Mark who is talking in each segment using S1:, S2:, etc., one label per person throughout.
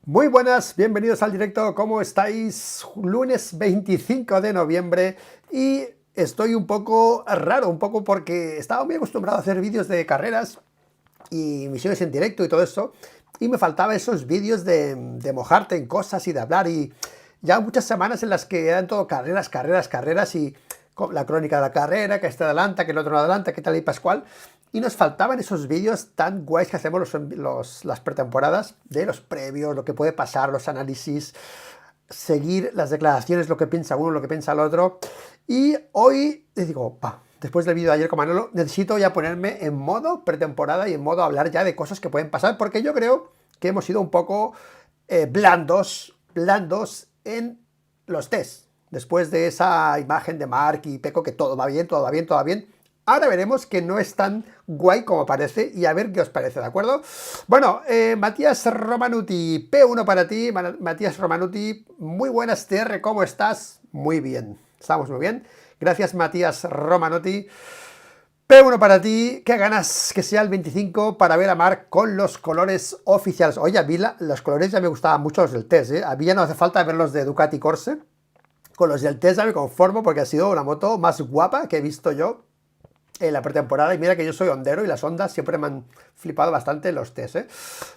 S1: Muy buenas, bienvenidos al directo, ¿cómo estáis? Lunes 25 de noviembre y estoy un poco raro, un poco porque estaba muy acostumbrado a hacer vídeos de carreras y misiones en directo y todo eso, y me faltaba esos vídeos de mojarte en cosas y de hablar, y ya muchas semanas en las que eran todo carreras, carreras, carreras, y la crónica de la carrera, que este adelanta, que el otro no adelanta, que tal y pascual, y nos faltaban esos vídeos tan guays que hacemos las pretemporadas, de los previos, lo que puede pasar, los análisis, seguir las declaraciones, lo que piensa uno, lo que piensa el otro. Y hoy les digo, después del vídeo de ayer con Manolo, necesito ya ponerme en modo pretemporada y en modo hablar ya de cosas que pueden pasar, porque yo creo que hemos sido un poco blandos en los tests. Después de esa imagen de Mark y Peco, que todo va bien, todo va bien, todo va bien, ahora veremos que no es tan guay como parece, y a ver qué os parece, ¿de acuerdo? Bueno, Matías Romanuti, P1 para ti, Matías Romanuti, muy buenas TR, ¿cómo estás? Muy bien, estamos muy bien. Gracias, Matías Romanuti. P1 para ti, qué ganas que sea el 25 para ver a Mark con los colores oficiales. Oye, a mí los colores ya me gustaban mucho los del test, ¿eh? A mí ya no hace falta ver los de Ducati Corse. Con los del test ya me conformo porque ha sido una moto más guapa que he visto yo en la pretemporada, y mira que yo soy hondero y las ondas siempre me han flipado bastante en los test, ¿eh?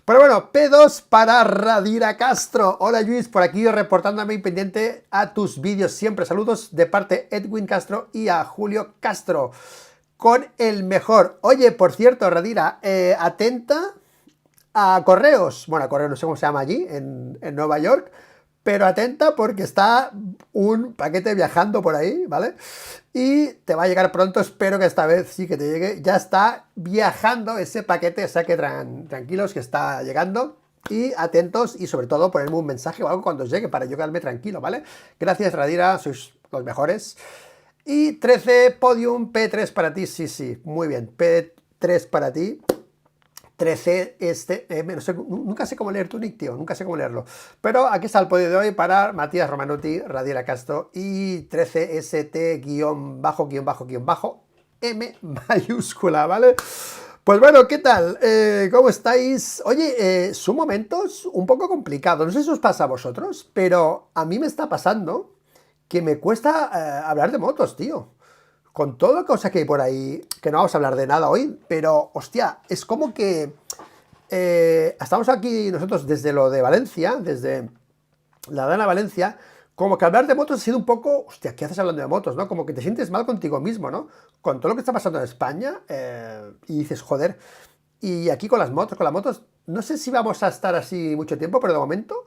S1: Pero bueno, P2 para Radira Castro. Hola Luis, por aquí reportándome pendiente a tus vídeos siempre. Saludos de parte Edwin Castro y a Julio Castro. Con el mejor. Oye, por cierto, Radira, atenta a correos. Bueno, a correos no sé cómo se llama allí, en Nueva York. Pero atenta porque está un paquete viajando por ahí, ¿vale? Y te va a llegar pronto, espero que esta vez sí que te llegue. Ya está viajando ese paquete, o sea que tranquilos que está llegando. Y atentos, y sobre todo ponerme un mensaje o algo cuando os llegue para yo quedarme tranquilo, ¿vale? Gracias, Radira, sois los mejores. Y 13, podium, P3 para ti, sí, muy bien, P3 para ti. 13, no sé, nunca sé cómo leer tu nick, tío, nunca sé cómo leerlo. Pero aquí está el podio de hoy para Matías Romanuti, Radira Castro y 13ST M mayúscula, ¿vale? Pues bueno, ¿qué tal? ¿Cómo estáis? Oye, son momentos un poco complicados, no sé si os pasa a vosotros, pero a mí me está pasando que me cuesta hablar de motos, tío. Con toda la cosa que hay por ahí, que no vamos a hablar de nada hoy, pero, hostia, es como que estamos aquí nosotros desde lo de Valencia, desde la Dana Valencia, como que hablar de motos ha sido un poco, hostia, ¿qué haces hablando de motos, no? Como que te sientes mal contigo mismo, ¿no? Con todo lo que está pasando en España, y dices, joder, y aquí con las motos, no sé si vamos a estar así mucho tiempo, pero de momento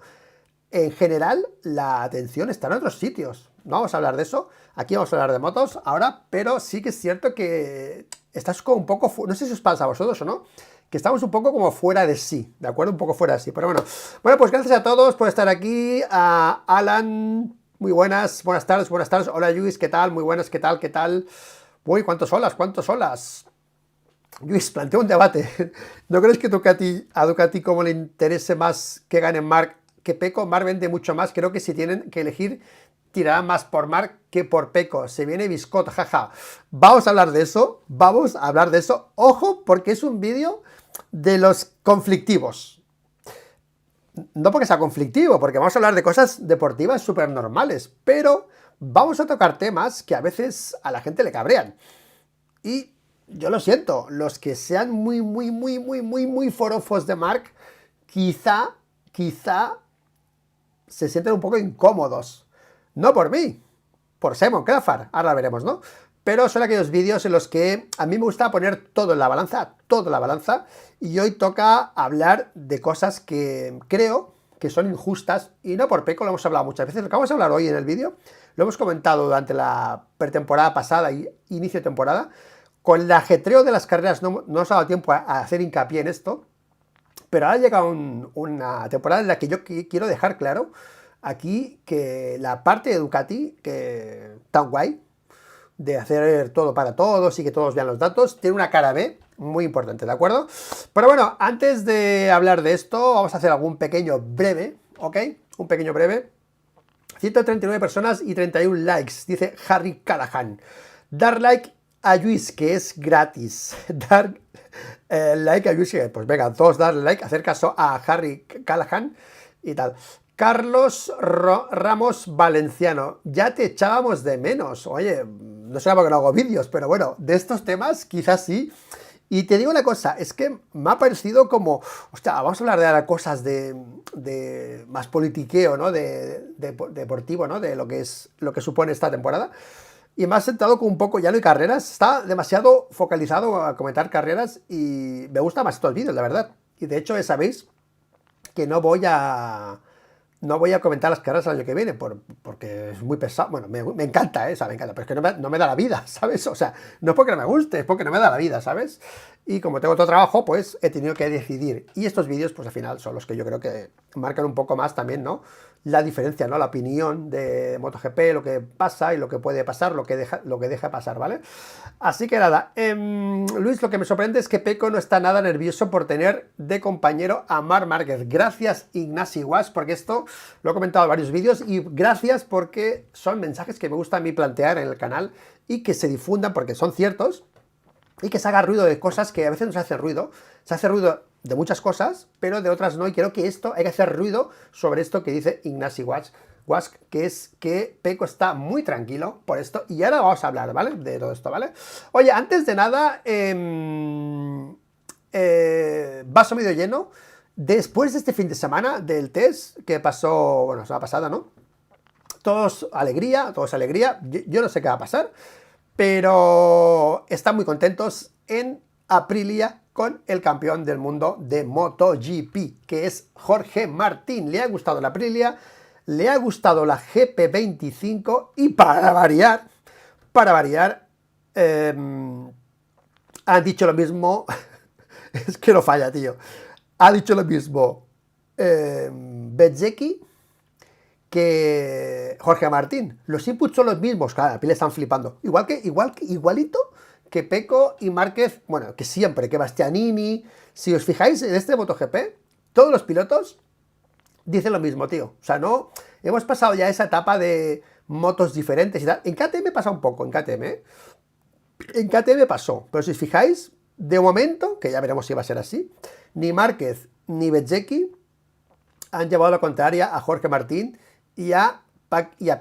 S1: en general, la atención está en otros sitios. No vamos a hablar de eso. Aquí vamos a hablar de motos ahora, pero sí que es cierto que estás como un poco... No sé si os pasa a vosotros o no, que estamos un poco como fuera de sí, ¿de acuerdo? Un poco fuera de sí. Pero bueno, pues gracias a todos por estar aquí. A Alan, muy buenas tardes, buenas tardes. Hola Luis, ¿qué tal? Muy buenas, ¿qué tal? ¿Qué tal? Uy, ¿cuántos olas? ¿Cuántos olas? Luis, planteo un debate. ¿No crees que a Ducati como le interese más que gane Mark que Peco? Mark vende mucho más. Creo que si tienen que elegir, tirarán más por Mark que por Peco. Se viene Biscott, jaja. Vamos a hablar de eso. Vamos a hablar de eso. Ojo, porque es un vídeo de los conflictivos. No porque sea conflictivo, porque vamos a hablar de cosas deportivas súper normales. Pero vamos a tocar temas que a veces a la gente le cabrean. Y yo lo siento, los que sean muy forofos de Mark, quizá se sienten un poco incómodos. No por mí, por Simon Crawford, ahora veremos, ¿no? Pero son aquellos vídeos en los que a mí me gusta poner todo en la balanza, y hoy toca hablar de cosas que creo que son injustas, y no por Peco, lo hemos hablado muchas veces. Lo que vamos a hablar hoy en el vídeo, lo hemos comentado durante la pretemporada pasada y inicio de temporada. Con el ajetreo de las carreras no nos ha dado tiempo a hacer hincapié en esto, pero ahora llega una temporada en la que yo quiero dejar claro aquí que la parte de Ducati, que tan guay, de hacer todo para todos y que todos vean los datos, tiene una cara B muy importante, ¿de acuerdo? Pero bueno, antes de hablar de esto, vamos a hacer algún pequeño breve, ¿ok? Un pequeño breve. 139 personas y 31 likes, dice Harry Callahan. Dar like a Luis, que es gratis. Dar like a Luis, pues venga, todos darle like, hacer caso a Harry Callahan. y tal. Carlos Ramos Valenciano, ya te echábamos de menos. Oye, no sé por qué no hago vídeos, pero bueno, de estos temas quizás sí. Y te digo una cosa, es que me ha parecido como, hostia, vamos a hablar de cosas de más politiqueo, ¿no? Deportivo, ¿no? De lo que supone esta temporada. Y me ha sentado con un poco ya no hay carreras, está demasiado focalizado a comentar carreras y me gusta más estos vídeos, la verdad. Y de hecho, ya sabéis que no voy a comentar las carreras el año que viene porque es muy pesado. Bueno, me encanta, ¿eh? O sea, me encanta, pero es que no me da la vida, ¿sabes? O sea, no es porque no me guste, es porque no me da la vida, ¿sabes? Y como tengo otro trabajo, pues he tenido que decidir. Y estos vídeos, pues al final, son los que yo creo que marcan un poco más también, ¿no? La diferencia, ¿no? La opinión de MotoGP, lo que pasa y lo que puede pasar, lo que deja pasar, ¿vale? Así que nada, Luis, lo que me sorprende es que Pecco no está nada nervioso por tener de compañero a Marc Márquez. Gracias, Ignasi Guas, porque esto lo he comentado en varios vídeos y gracias porque son mensajes que me gusta a mí plantear en el canal y que se difundan porque son ciertos y que se haga ruido de cosas que a veces no se hace ruido. Se hace ruido de muchas cosas, pero de otras no, y creo que esto hay que hacer ruido sobre esto que dice Ignasi Guas, que es que Pecco está muy tranquilo por esto, y ahora vamos a hablar, ¿vale? De todo esto, ¿vale? Oye, antes de nada, vaso medio lleno. Después de este fin de semana del test que pasó, bueno, semana pasada, ¿no? Todos alegría. Yo no sé qué va a pasar, pero están muy contentos en Aprilia con el campeón del mundo de MotoGP, que es Jorge Martín. Le ha gustado la Aprilia, le ha gustado la GP25 y para variar, han dicho lo mismo, es que no falla, tío. Ha dicho lo mismo Bezzecchi que Jorge Martín. Los inputs son los mismos, claro, a pie le están flipando. Igualito que Pecco y Márquez, bueno, que siempre, que Bastianini. Si os fijáis en este MotoGP, todos los pilotos dicen lo mismo, tío. O sea, no, hemos pasado ya esa etapa de motos diferentes y tal. En KTM pasa un poco, en KTM pasó, pero si os fijáis, de momento, que ya veremos si va a ser así, ni Márquez ni Bezzecchi han llevado la contraria a Jorge Martín y a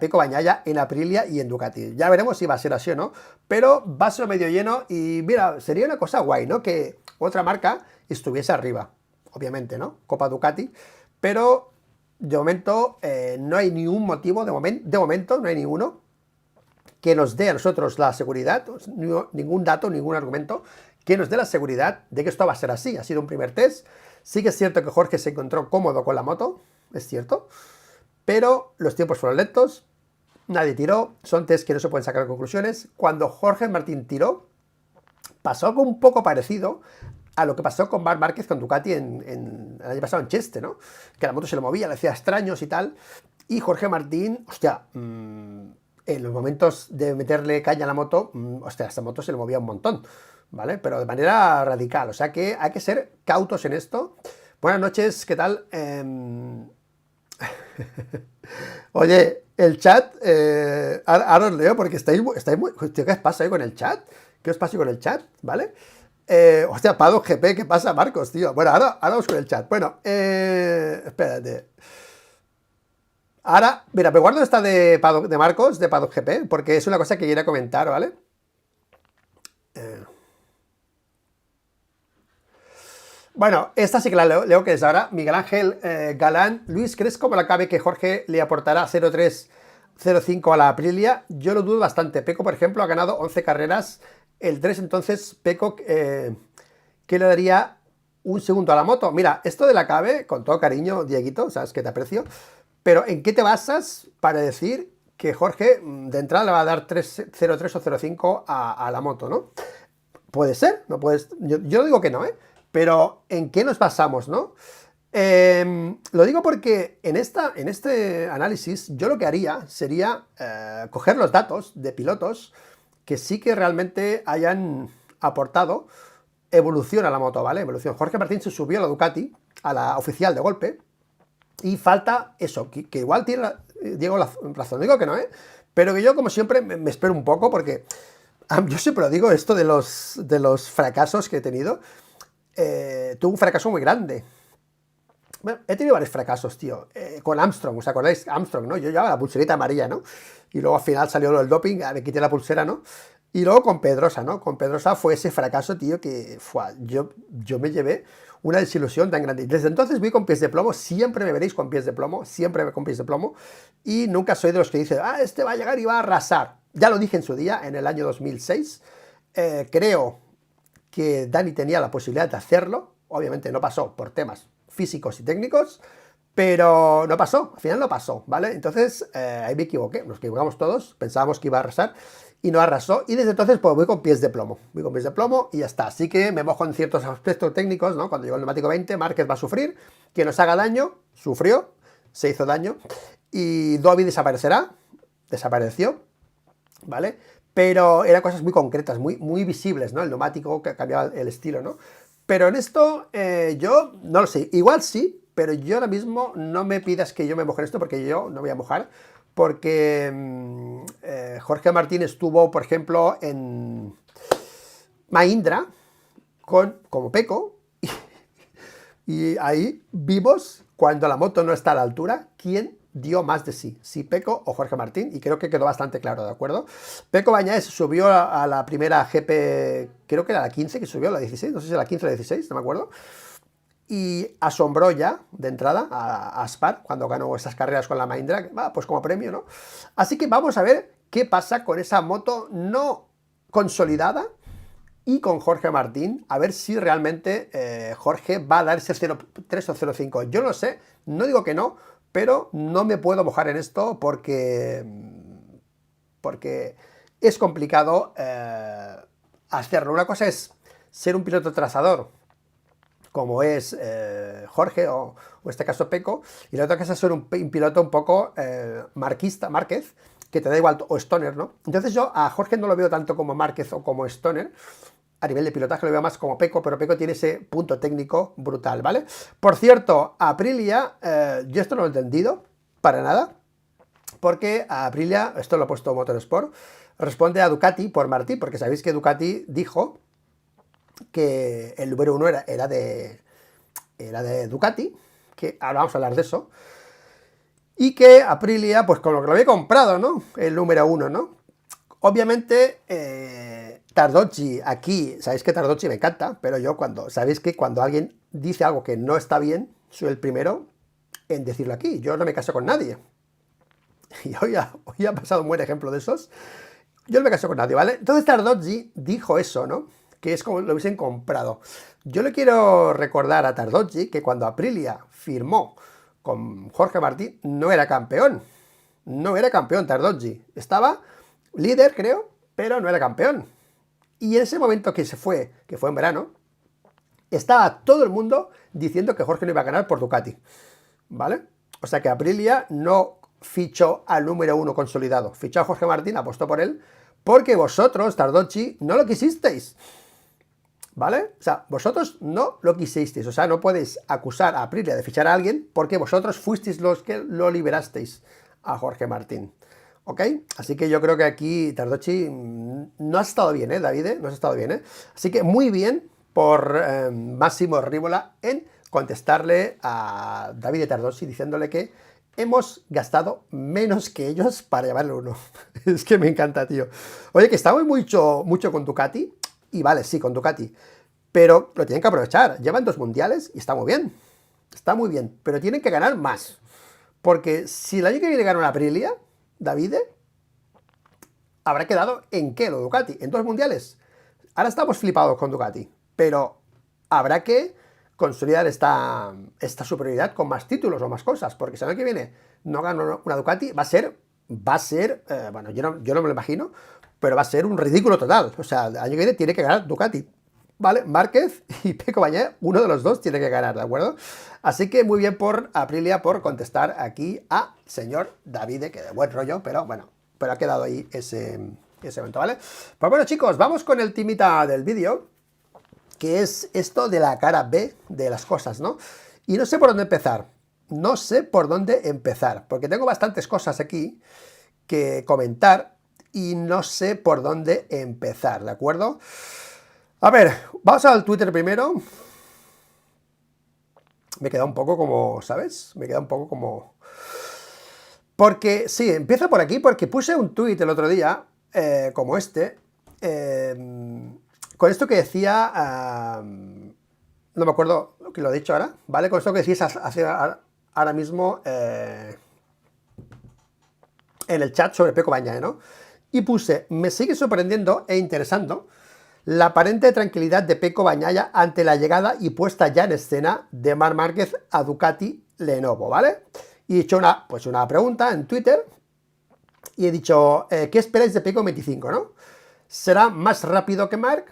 S1: Pecco Bagnaia en Aprilia y en Ducati. Ya veremos si va a ser así o no, pero vaso medio lleno y mira, sería una cosa guay, ¿no? Que otra marca estuviese arriba, obviamente, ¿no? Copa Ducati, pero de momento no hay ningún motivo, de momento no hay ninguno que nos dé a nosotros la seguridad, ningún dato, ningún argumento que nos dé la seguridad de que esto va a ser así. Ha sido un primer test. Sí que es cierto que Jorge se encontró cómodo con la moto, es cierto, pero los tiempos fueron lentos, nadie tiró, son test que no se pueden sacar conclusiones. Cuando Jorge Martín tiró, pasó algo un poco parecido a lo que pasó con Marc Márquez con Ducati el año pasado en Cheste, ¿no? Que la moto se le movía, le hacía extraños y tal, y Jorge Martín, hostia, en los momentos de meterle caña a la moto, hostia, esta moto se le movía un montón, ¿vale? Pero de manera radical, o sea que hay que ser cautos en esto. Buenas noches, ¿qué tal? Oye, el chat, ahora os leo porque estáis muy... Hostia, ¿qué os pasa ahí con el chat? ¿Qué os pasa con el chat? ¿Vale? Hostia, Paddock GP, ¿qué pasa, Marcos, tío? Bueno, ahora vamos con el chat. Bueno, espérate. Ahora, mira, me guardo esta de Marcos, de Paddock GP, porque es una cosa que quería comentar, ¿vale? Bueno, esta sí que la leo, que es ahora. Miguel Ángel Galán. Luis, ¿crees como la cabe que Jorge le aportará 0,3, 0,5 a la Aprilia? Yo lo dudo bastante. Pecco, por ejemplo, ha ganado 11 carreras. El 3, entonces, Pecco, ¿qué le daría un segundo a la moto? Mira, esto de la cabe, con todo cariño, Dieguito, sabes que te aprecio, pero ¿en qué te basas para decir que Jorge de entrada le va a dar 0,3 o 0,5 a la moto, ¿no? Puede ser, no puedes. Yo digo que no, ¿eh? Pero ¿en qué nos basamos, no? Lo digo porque en este análisis yo lo que haría sería coger los datos de pilotos que sí que realmente hayan aportado evolución a la moto, ¿vale? Evolución. Jorge Martín se subió a la Ducati, a la oficial de golpe, y falta eso, que igual tiene Diego razón, digo que no, ¿eh? Pero que yo, como siempre, me espero un poco porque yo siempre lo digo, esto de los fracasos que he tenido. Tuvo un fracaso muy grande Bueno, he tenido varios fracasos, tío. Con Armstrong, ¿os acordáis? Armstrong, ¿no? Yo llevaba la pulserita amarilla, ¿no? Y luego al final salió lo del doping, me quité la pulsera, ¿no? Y luego con Pedrosa, ¿no? Con Pedrosa fue ese fracaso, tío, que yo me llevé una desilusión tan grande. Desde entonces voy con pies de plomo, siempre me veréis con pies de plomo, siempre con pies de plomo, y nunca soy de los que dicen, ah, este va a llegar y va a arrasar. Ya lo dije en su día, en el año 2006. Creo que Dani tenía la posibilidad de hacerlo, obviamente no pasó por temas físicos y técnicos, pero no pasó, al final no pasó, ¿vale? Entonces ahí me equivoqué, nos equivocamos todos, pensábamos que iba a arrasar y no arrasó, y desde entonces pues voy con pies de plomo, y ya está. Así que me mojo en ciertos aspectos técnicos, ¿no? Cuando llegó el neumático 20, Márquez va a sufrir, que nos haga daño, sufrió, se hizo daño, y Dobby desapareció, ¿vale? Pero eran cosas muy concretas, muy visibles, ¿no? El neumático que cambiaba el estilo, ¿no? Pero en esto yo no lo sé, igual sí, pero yo ahora mismo no me pidas que yo me moje en esto porque yo no voy a mojar, porque Jorge Martín estuvo, por ejemplo, en Mahindra como Pecco, y ahí vimos, cuando la moto no está a la altura, quién dio más de sí, si Pecco o Jorge Martín, y creo que quedó bastante claro, ¿de acuerdo? Pecco Bañaes subió a la primera GP, creo que era la 15, que subió, la 16, no sé si era la 15 o la 16, no me acuerdo, y asombró ya de entrada a Aspar cuando ganó esas carreras con la Mahindra, pues como premio, ¿no? Así que vamos a ver qué pasa con esa moto no consolidada y con Jorge Martín, a ver si realmente Jorge va a dar ese 0.3 o 0.5. Yo lo sé, no digo que no, pero no me puedo mojar en esto porque es complicado hacerlo. Una cosa es ser un piloto trazador, como es Jorge o en este caso Pecco, y la otra cosa es ser un piloto un poco Márquez, que te da igual, o Stoner, ¿no? Entonces yo a Jorge no lo veo tanto como Márquez o como Stoner, a nivel de pilotaje lo veo más como Pecco, pero Pecco tiene ese punto técnico brutal, ¿vale? Por cierto, Aprilia, yo esto no lo he entendido para nada, porque a Aprilia, esto lo ha puesto Motorsport, responde a Ducati por Martí, porque sabéis que Ducati dijo que el número 1 era de Ducati, que ahora vamos a hablar de eso, y que Aprilia, pues con lo que lo había comprado, ¿no? El número 1, ¿no? Obviamente, Tardozzi aquí, sabéis que Tardozzi me encanta, pero yo sabéis que cuando alguien dice algo que no está bien, soy el primero en decirlo aquí. Yo no me caso con nadie. Y hoy ha pasado un buen ejemplo de esos. Yo no me caso con nadie, ¿vale? Entonces Tardozzi dijo eso, ¿no? Que es como lo hubiesen comprado. Yo le quiero recordar a Tardozzi que cuando Aprilia firmó con Jorge Martín no era campeón. No era campeón Tardozzi. Estaba líder, creo, pero no era campeón. Y en ese momento que fue en verano, estaba todo el mundo diciendo que Jorge no iba a ganar por Ducati, ¿vale? O sea que Aprilia no fichó al número 1 consolidado, fichó a Jorge Martín, apostó por él, porque vosotros, Tardozzi, no lo quisisteis, ¿vale? O sea, vosotros no lo quisisteis, o sea, no podéis acusar a Aprilia de fichar a alguien porque vosotros fuisteis los que lo liberasteis a Jorge Martín. ¿Ok? Así que yo creo que aquí Tardozzi no ha estado bien, David? No ha estado bien, Así que muy bien por Massimo Rivola en contestarle a Davide Tardozzi diciéndole que hemos gastado menos que ellos para llevarle uno. Es que me encanta, tío. Oye, que estamos mucho con Ducati, y vale, sí, con Ducati, pero lo tienen que aprovechar. Llevan 2 mundiales y está muy bien, pero tienen que ganar más. Porque si el año que viene gana una Aprilia, Davide, habrá quedado ¿en qué lo Ducati? ¿En 2 mundiales? Ahora estamos flipados con Ducati, pero habrá que consolidar esta superioridad con más títulos o más cosas, porque si el año que viene no gana una Ducati, va a ser, bueno, yo no me lo imagino, pero va a ser un ridículo total. O sea, el año que viene tiene que ganar Ducati, ¿vale? Márquez y Pecco Bañaes, uno de los dos tiene que ganar, ¿de acuerdo? Así que muy bien por Aprilia por contestar aquí a señor Davide, que de buen rollo, pero bueno, pero ha quedado ahí ese evento, ¿vale? Pues bueno, chicos, vamos con el timita del vídeo, que es esto de la cara B de las cosas, ¿no? Y no sé por dónde empezar, porque tengo bastantes cosas aquí que comentar y no sé por dónde empezar, ¿de acuerdo? A ver, vamos al Twitter primero. me queda un poco como, ¿sabes? Me queda un poco como... Porque, sí, empieza por aquí, porque puse un tuit el otro día, como este, con esto que decía, no me acuerdo lo que lo he dicho ahora, ¿vale? Con esto que decís ahora mismo en el chat sobre Peco Bañae, ¿no? Y puse, me sigue sorprendiendo e interesando la aparente tranquilidad de Peco Bagnaia ante la llegada y puesta ya en escena de Marc Márquez a Ducati Lenovo, ¿vale? Y he hecho una pregunta en Twitter y he dicho, ¿qué esperáis de Peco 25, no? ¿Será más rápido que Marc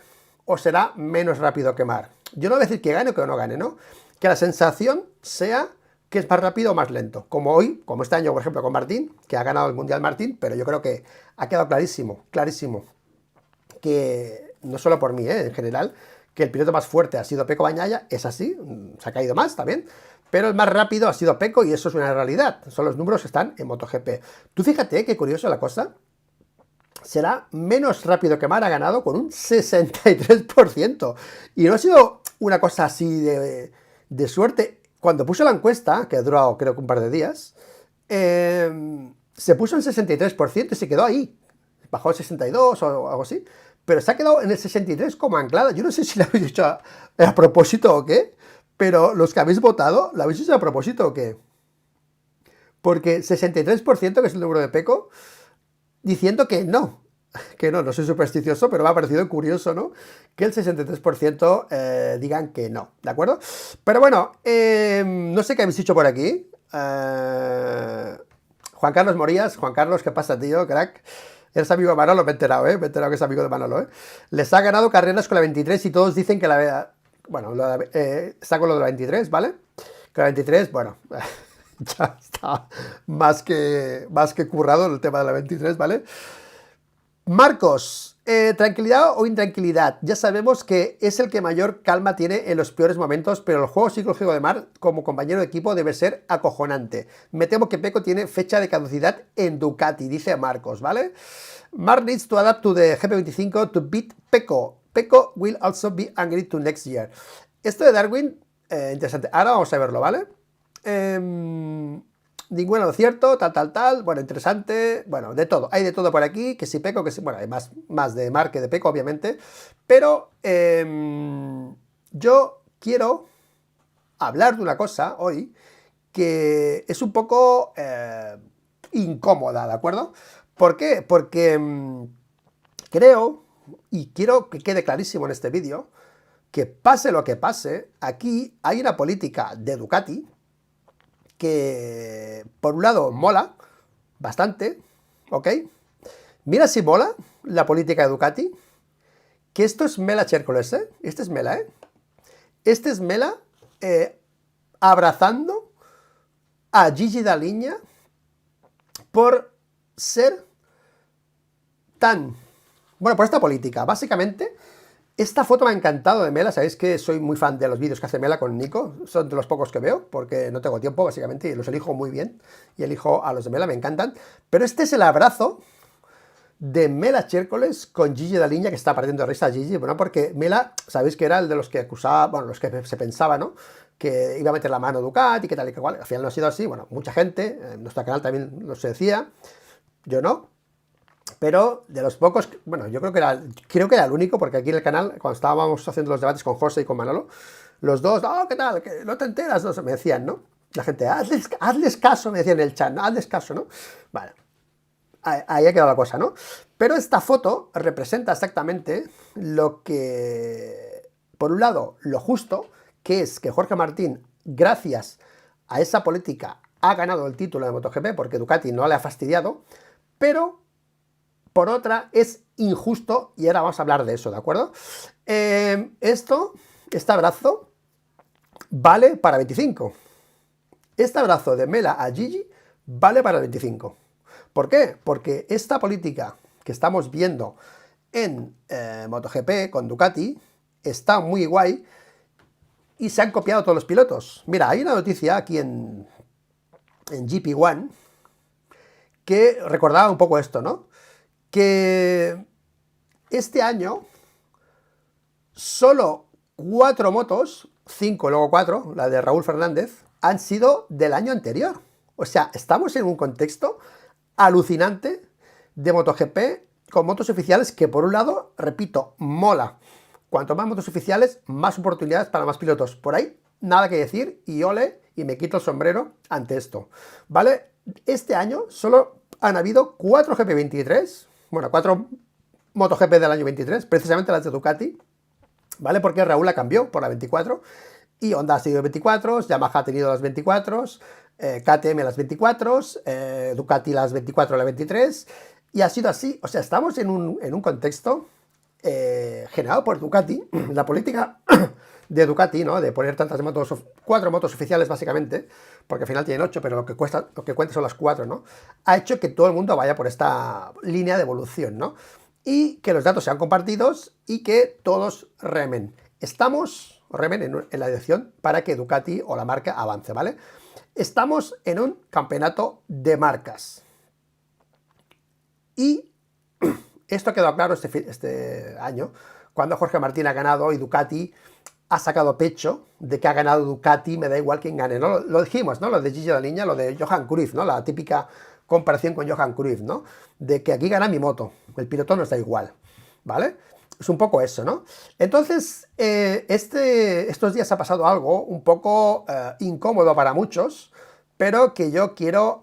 S1: o será menos rápido que Marc? Yo no voy a decir que gane o que no gane, ¿no? Que la sensación sea que es más rápido o más lento. Como hoy, como este año, por ejemplo, con Martín, que ha ganado el Mundial Martín, pero yo creo que ha quedado clarísimo, que no solo por mí, en general, que el piloto más fuerte ha sido Peco Bagnaia, es así, se ha caído más también, pero el más rápido ha sido Peco y eso es una realidad, son los números que están en MotoGP. Tú fíjate qué curioso la cosa, será menos rápido que Marc, ha ganado con un 63%, y no ha sido una cosa así de suerte. Cuando puse la encuesta, que ha durado creo que un par de días, se puso en 63% y se quedó ahí, bajó el 62 o algo así, pero se ha quedado en el 63 como anclada. Yo no sé si lo habéis hecho a propósito o qué, pero los que habéis votado, ¿lo habéis hecho a propósito o qué? Porque 63%, que es el número de Peco, diciendo que no, no soy supersticioso, pero me ha parecido curioso, ¿no? Que el 63% digan que no, ¿de acuerdo? Pero bueno, no sé qué habéis dicho por aquí. Juan Carlos Morías, Juan Carlos, ¿qué pasa, tío? Crack. Eres amigo de Manolo, me he enterado, ¿eh? Me he enterado que es amigo de Manolo, ¿eh? Les ha ganado carreras con la 23 y todos dicen que la... Bueno, está con lo de la 23, ¿vale? Con la 23, bueno, ya está más que currado el tema de la 23, ¿vale? Marcos, tranquilidad o intranquilidad. Ya sabemos que es el que mayor calma tiene en los peores momentos, pero el juego psicológico de Marc como compañero de equipo debe ser acojonante. Me temo que Peco tiene fecha de caducidad en Ducati, dice Marcos, ¿vale? Marc needs to adapt to the GP25 to beat Peco. Peco will also be angry to next year. Esto de Darwin, interesante. Ahora vamos a verlo, ¿vale? Ninguno cierto, tal, bueno, interesante, bueno, de todo, hay de todo por aquí, que si Peco, que si, bueno, hay más de Marc que de Peco, obviamente, pero yo quiero hablar de una cosa hoy que es un poco incómoda, ¿de acuerdo? ¿Por qué? Porque creo, y quiero que quede clarísimo en este vídeo, que pase lo que pase, aquí hay una política de Ducati que por un lado mola bastante, ¿ok? Mira si mola la política de Ducati, que esto es Mela Cércoles, ¿eh? Este es Mela, ¿eh? Este es Mela abrazando a Gigi Dall'Igna por ser tan... Bueno, por esta política. Básicamente, esta foto me ha encantado de Mela. Sabéis que soy muy fan de los vídeos que hace Mela con Nico. Son de los pocos que veo, porque no tengo tiempo, básicamente, y los elijo muy bien. Y elijo a los de Mela, me encantan. Pero este es el abrazo de Mela Cércoles con Gigi Dall'Igna, que está partiendo de risa a Gigi. Bueno, porque Mela, sabéis que era el de los que acusaba, bueno, los que se pensaba, ¿no?, que iba a meter la mano Ducati, que tal y que cual. Al final no ha sido así. Bueno, mucha gente, en nuestro canal también lo se decía. Yo no. Pero de los pocos, bueno, yo creo que era el único, porque aquí en el canal, cuando estábamos haciendo los debates con José y con Manolo, los dos, oh, ¿qué tal? ¿Que no te enteras? No, me decían, ¿no? La gente, hazles caso, me decían en el chat, ¿no? Hazles caso, ¿no? Vale, ahí ha quedado la cosa, ¿no? Pero esta foto representa exactamente lo que, por un lado, lo justo, que es que Jorge Martín, gracias a esa política, ha ganado el título de MotoGP, porque Ducati no le ha fastidiado, pero por otra, es injusto, y ahora vamos a hablar de eso, ¿de acuerdo? Este abrazo vale para 25. Este abrazo de Mela a Gigi vale para 25. ¿Por qué? Porque esta política que estamos viendo en MotoGP con Ducati está muy guay y se han copiado todos los pilotos. Mira, hay una noticia aquí en GP1 que recordaba un poco esto, ¿no? Que este año solo 4 motos 5 y luego 4, la de Raúl Fernández, han sido del año anterior. O sea, estamos en un contexto alucinante de MotoGP con motos oficiales que, por un lado, repito, mola. Cuanto más motos oficiales, más oportunidades para más pilotos. Por ahí, nada que decir, y ole, y me quito el sombrero ante esto. ¿Vale? Este año solo han habido 4 GP23, bueno, 4 MotoGP del año 23, precisamente las de Ducati, ¿vale? Porque Raúl la cambió por la 24, y Honda ha sido 24, Yamaha ha tenido las 24, KTM las 24, Ducati las 24 la 23, y ha sido así. O sea, estamos en un contexto generado por Ducati, la política de Ducati, ¿no? De poner tantas motos, 4 motos oficiales básicamente, porque al final tienen 8, pero lo que cuenta son las 4, ¿no? Ha hecho que todo el mundo vaya por esta línea de evolución, ¿no? Y que los datos sean compartidos y que todos remen. Remen en la dirección para que Ducati o la marca avance, ¿vale? Estamos en un campeonato de marcas. Y esto ha quedado claro este año, cuando Jorge Martín ha ganado y Ducati ha sacado pecho de que ha ganado Ducati, me da igual quién gane, ¿no? Lo dijimos, ¿no? Lo de Gigi Dall'Igna, lo de Johan Cruyff, ¿no? La típica comparación con Johan Cruyff, ¿no? De que aquí gana mi moto, el piloto nos da igual, ¿vale? Es un poco eso, ¿no? Entonces, estos días ha pasado algo un poco incómodo para muchos, pero que yo quiero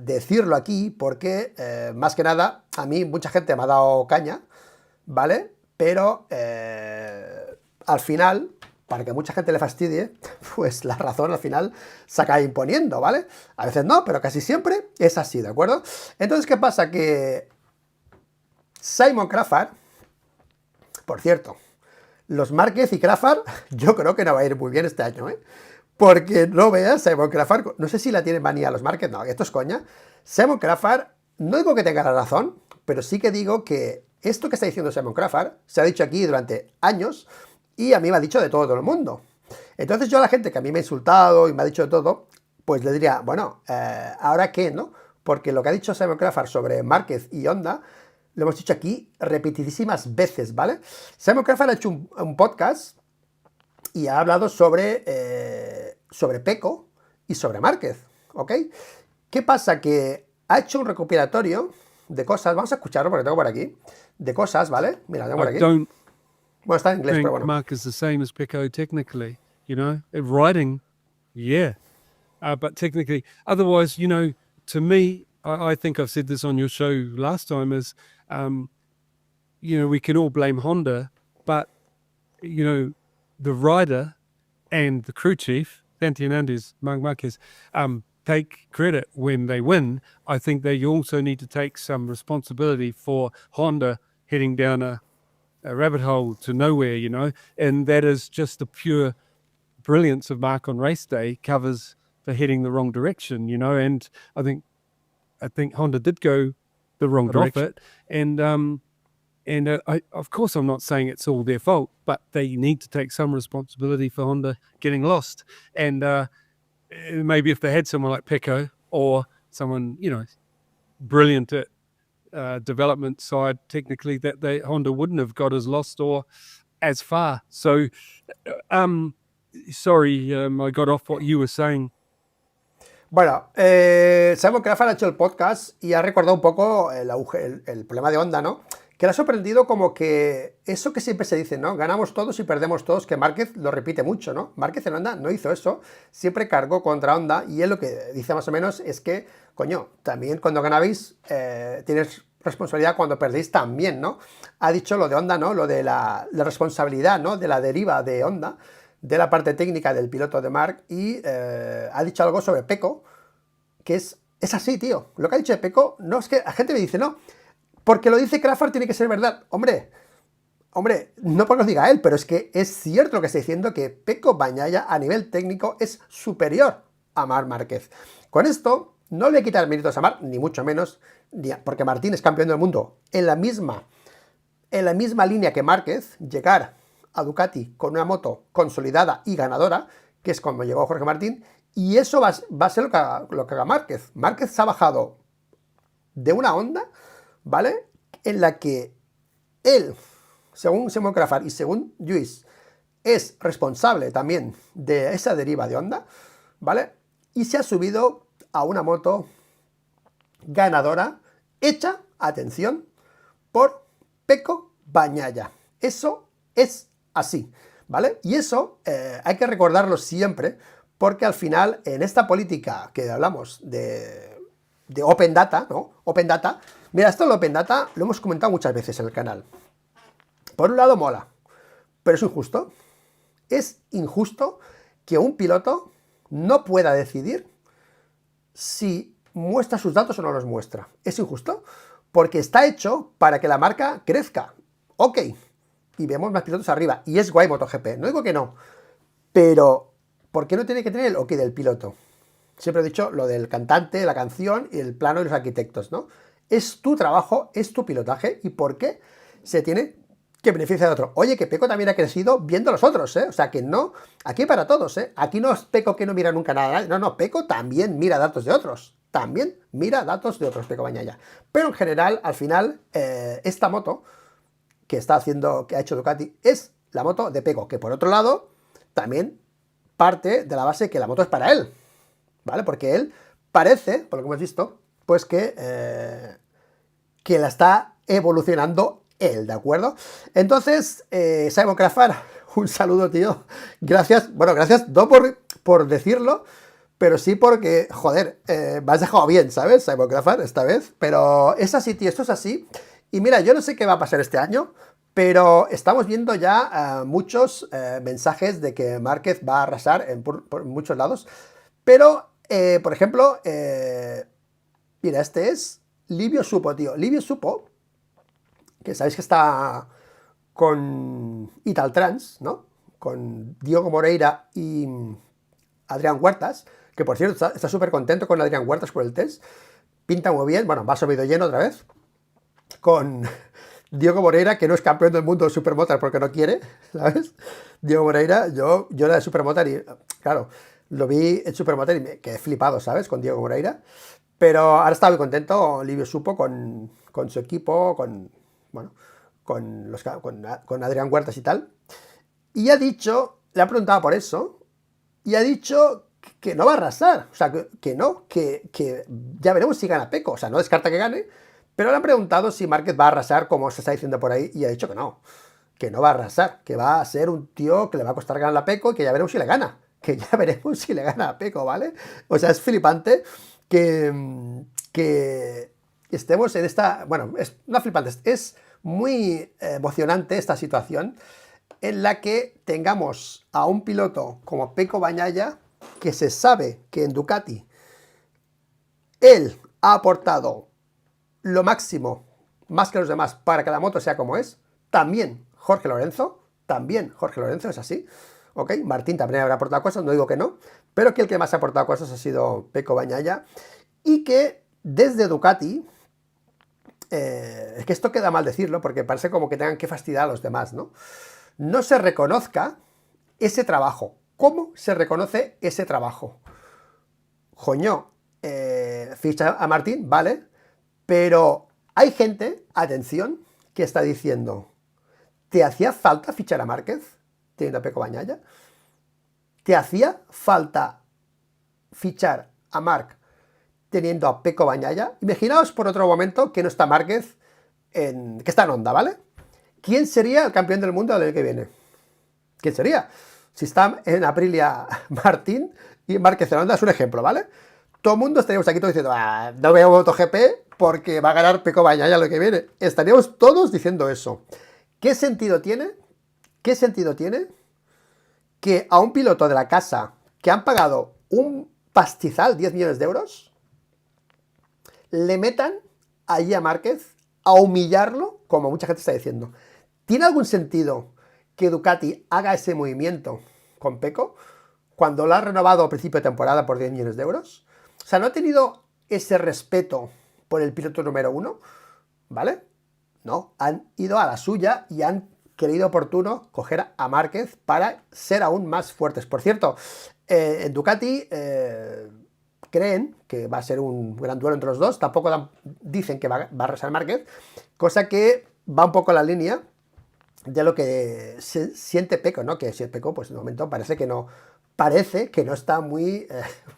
S1: decirlo aquí porque, más que nada, a mí mucha gente me ha dado caña, ¿vale? Pero al final, para que mucha gente le fastidie, pues la razón al final se acaba imponiendo, ¿vale? A veces no, pero casi siempre es así, ¿de acuerdo? Entonces, ¿qué pasa? Que Simon Crawford, por cierto, los Márquez y Crawford, yo creo que no va a ir muy bien este año, ¿eh? Porque no veas, Simon Crawford, no sé si la tiene manía los Márquez, no, esto es coña. Simon Crawford, no digo que tenga la razón, pero sí que digo que esto que está diciendo Simon Crawford se ha dicho aquí durante años y a mí me ha dicho de todo el mundo. Entonces yo a la gente que a mí me ha insultado y me ha dicho de todo, pues le diría, bueno, ¿ahora qué, no? Porque lo que ha dicho Simon Crawford sobre Márquez y Honda, lo hemos dicho aquí repetidísimas veces, ¿vale? Simon Crawford ha hecho un podcast y ha hablado sobre Pecco y sobre Márquez, ¿ok? ¿Qué pasa? Que ha hecho un recopilatorio de cosas, vamos a escucharlo porque tengo por aquí, de cosas, ¿vale? Mira, tengo por aquí. Bueno, está en inglés, pero bueno.
S2: Mark is the same as Pecco technically, you know, writing, yeah, but technically, otherwise, you know, to me, I think I've said this on your show last time, is, you know, we can all blame Honda, but, you know, the rider and the crew chief, Santi Hernandez, Marc Marquez, take credit when they win. I think they also need to take some responsibility for Honda heading down a rabbit hole to nowhere, you know, and that is just the pure brilliance of Mark on race day covers for heading the wrong direction, you know, and I think Honda did go the wrong direction, and of course I'm not saying it's all their fault, but they need to take some responsibility for Honda getting lost, and maybe if they had someone like Pecco or someone, you know, brilliant at development side technically, that Honda wouldn't have got as lost or as far. So sorry, I got off what you were saying.
S1: Bueno, Simon Crawford ha hecho el podcast y ha recordado un poco el problema de Honda, ¿no? Que le ha sorprendido como que eso que siempre se dice, ¿no? Ganamos todos y perdemos todos, que Márquez lo repite mucho, ¿no? Márquez en Honda no hizo eso, siempre cargó contra Honda y él lo que dice más o menos es que, coño, también cuando ganabais tienes responsabilidad, cuando perdéis también, ¿no? Ha dicho lo de Honda, ¿no? Lo de la responsabilidad, ¿no? De la deriva de Honda, de la parte técnica del piloto de Marc, y ha dicho algo sobre Pecco, que es así, tío. Lo que ha dicho de Pecco, no es que la gente me dice, no, porque lo dice Crawford tiene que ser verdad. Hombre, no porque lo diga él, pero es que es cierto lo que está diciendo, que Pecco Bagnaia a nivel técnico es superior a Marc Márquez. Con esto no le quita méritos a Marc, ni mucho menos, porque Martín es campeón del mundo en la misma línea que Márquez. Llegar a Ducati con una moto consolidada y ganadora, que es como llegó Jorge Martín, y eso va a ser lo que haga Márquez. Márquez se ha bajado de una Honda, ¿vale? En la que él, según Simon Crawford y según Lluís, es responsable también de esa deriva de Honda, ¿vale? Y se ha subido a una moto ganadora hecha, atención, por Pecco Bagnaia. Eso es así, ¿vale? Y eso hay que recordarlo siempre, porque al final, en esta política que hablamos de Open Data, ¿no? Open Data, mira, esto de Open Data lo hemos comentado muchas veces en el canal. Por un lado mola, pero es injusto. Es injusto que un piloto no pueda decidir si muestra sus datos o no los muestra. Es injusto, porque está hecho para que la marca crezca. Ok, y vemos más pilotos arriba, y es guay MotoGP, no digo que no, pero ¿por qué no tiene que tener el ok del piloto? Siempre he dicho lo del cantante, la canción y el plano de los arquitectos, ¿no? Es tu trabajo, es tu pilotaje, y ¿por qué se tiene que beneficiar de otro? Oye, que Pecco también ha crecido viendo a los otros, ¿eh? O sea, que no, aquí para todos, ¿eh? Aquí no es Pecco que no mira nunca nada, no, Pecco también mira datos de otros, también mira datos de otros, Pecco Bagnaia. Pero en general, al final, esta moto que está haciendo, que ha hecho Ducati, es la moto de Pecco, que por otro lado, también parte de la base que la moto es para él, ¿vale? Porque él parece, por lo que hemos visto, pues que la está evolucionando él, ¿de acuerdo? Entonces, Simon Crafar, un saludo, tío. Gracias, bueno, gracias no por decirlo, pero sí porque, joder, me has dejado bien, ¿sabes? Simon Crafar, esta vez. Pero es así, tío, esto es así. Y mira, yo no sé qué va a pasar este año, pero estamos viendo ya muchos mensajes de que Márquez va a arrasar por muchos lados. Pero, por ejemplo, mira, este es Livio Suppo, tío. Livio Suppo, que sabéis que está con Italtrans, ¿no? Con Diogo Moreira y Adrián Huertas, que por cierto está súper contento con Adrián Huertas por el test. Pinta muy bien, bueno, va subido lleno otra vez. Con Diogo Moreira, que no es campeón del mundo de Supermotor porque no quiere, ¿sabes? Diogo Moreira, yo era de Supermotor y, claro, lo vi en Supermotor y me quedé flipado, ¿sabes? Con Diogo Moreira. Pero ahora está muy contento Livio Suppo con su equipo, bueno, con Adrián Huertas y tal. Y ha dicho, le ha preguntado por eso, y ha dicho que no va a arrasar. O sea, que no, que ya veremos si gana Pecco. O sea, no descarta que gane, pero le han preguntado si Márquez va a arrasar, como se está diciendo por ahí, y ha dicho que no va a arrasar, que va a ser un tío que le va a costar ganar a Pecco y que ya veremos si le gana. Que ya veremos si le gana a Pecco, ¿vale? O sea, es flipante que estemos en esta... Bueno, es no flipante, es muy emocionante esta situación en la que tengamos a un piloto como Pecco Bagnaia, que se sabe que en Ducati él ha aportado lo máximo, más que los demás, para que la moto sea como es. También Jorge Lorenzo es así, ¿ok? Martín también habrá aportado cosas, no digo que no, pero que el que más ha aportado cosas ha sido Pecco Bagnaia, y que desde Ducati, es que esto queda mal decirlo, porque parece como que tengan que fastidiar a los demás, ¿no? No se reconozca ese trabajo. ¿Cómo se reconoce ese trabajo? Joño, ficha a Martín, vale, pero hay gente, atención, que está diciendo, ¿te hacía falta fichar a Márquez teniendo a Pecco Bagnaia? ¿Te hacía falta fichar a Marc teniendo a Pecco Bagnaia? Imaginaos por otro momento que no está Márquez, que está en Honda, ¿vale? ¿Quién sería el campeón del mundo del año que viene? ¿Quién sería? Si está en Aprilia Martín y Márquez en Honda es un ejemplo, ¿vale? Todo el mundo estaríamos aquí todos diciendo, no veo MotoGP porque va a ganar Pecco Bagnaia lo que viene. Estaríamos todos diciendo eso. ¿Qué sentido tiene? ¿Qué sentido tiene que a un piloto de la casa que han pagado un pastizal, 10 millones de euros, le metan allí a Márquez a humillarlo, como mucha gente está diciendo? ¿Tiene algún sentido que Ducati haga ese movimiento con Pecco cuando lo ha renovado a principio de temporada por 10 millones de euros? O sea, no ha tenido ese respeto por el piloto número uno, ¿vale? No, han ido a la suya y han creído oportuno coger a Márquez para ser aún más fuertes. Por cierto, en Ducati creen que va a ser un gran duelo entre los dos, tampoco dicen que va a arrasar Márquez, cosa que va un poco en la línea de lo que se siente Pecco, ¿no? Que si el Pecco, pues de momento parece que no está muy,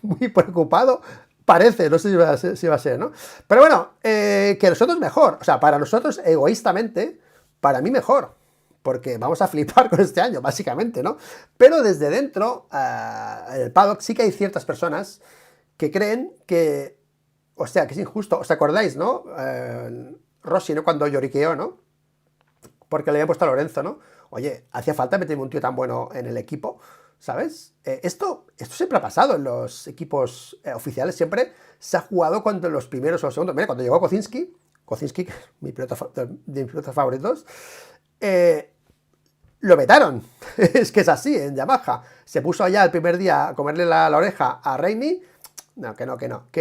S1: muy preocupado. Parece, no sé si va a ser, ¿no? Pero bueno, que nosotros mejor. O sea, para nosotros, egoístamente, para mí mejor. Porque vamos a flipar con este año, básicamente, ¿no? Pero desde dentro, en el paddock, sí que hay ciertas personas que creen que, o sea, que es injusto. ¿Os acordáis, no? Rossi, ¿no? Cuando lloriqueó, ¿no? Porque le habían puesto a Lorenzo, ¿no? Oye, hacía falta meterme un tío tan bueno en el equipo, ¿sabes? Esto siempre ha pasado en los equipos oficiales, siempre se ha jugado cuando los primeros o los segundos. Mira, cuando llegó Kocinski, que es mi piloto de mis pilotos favoritos, lo vetaron. Es que es así, en Yamaha. Se puso allá el primer día a comerle la oreja a Reini. No, que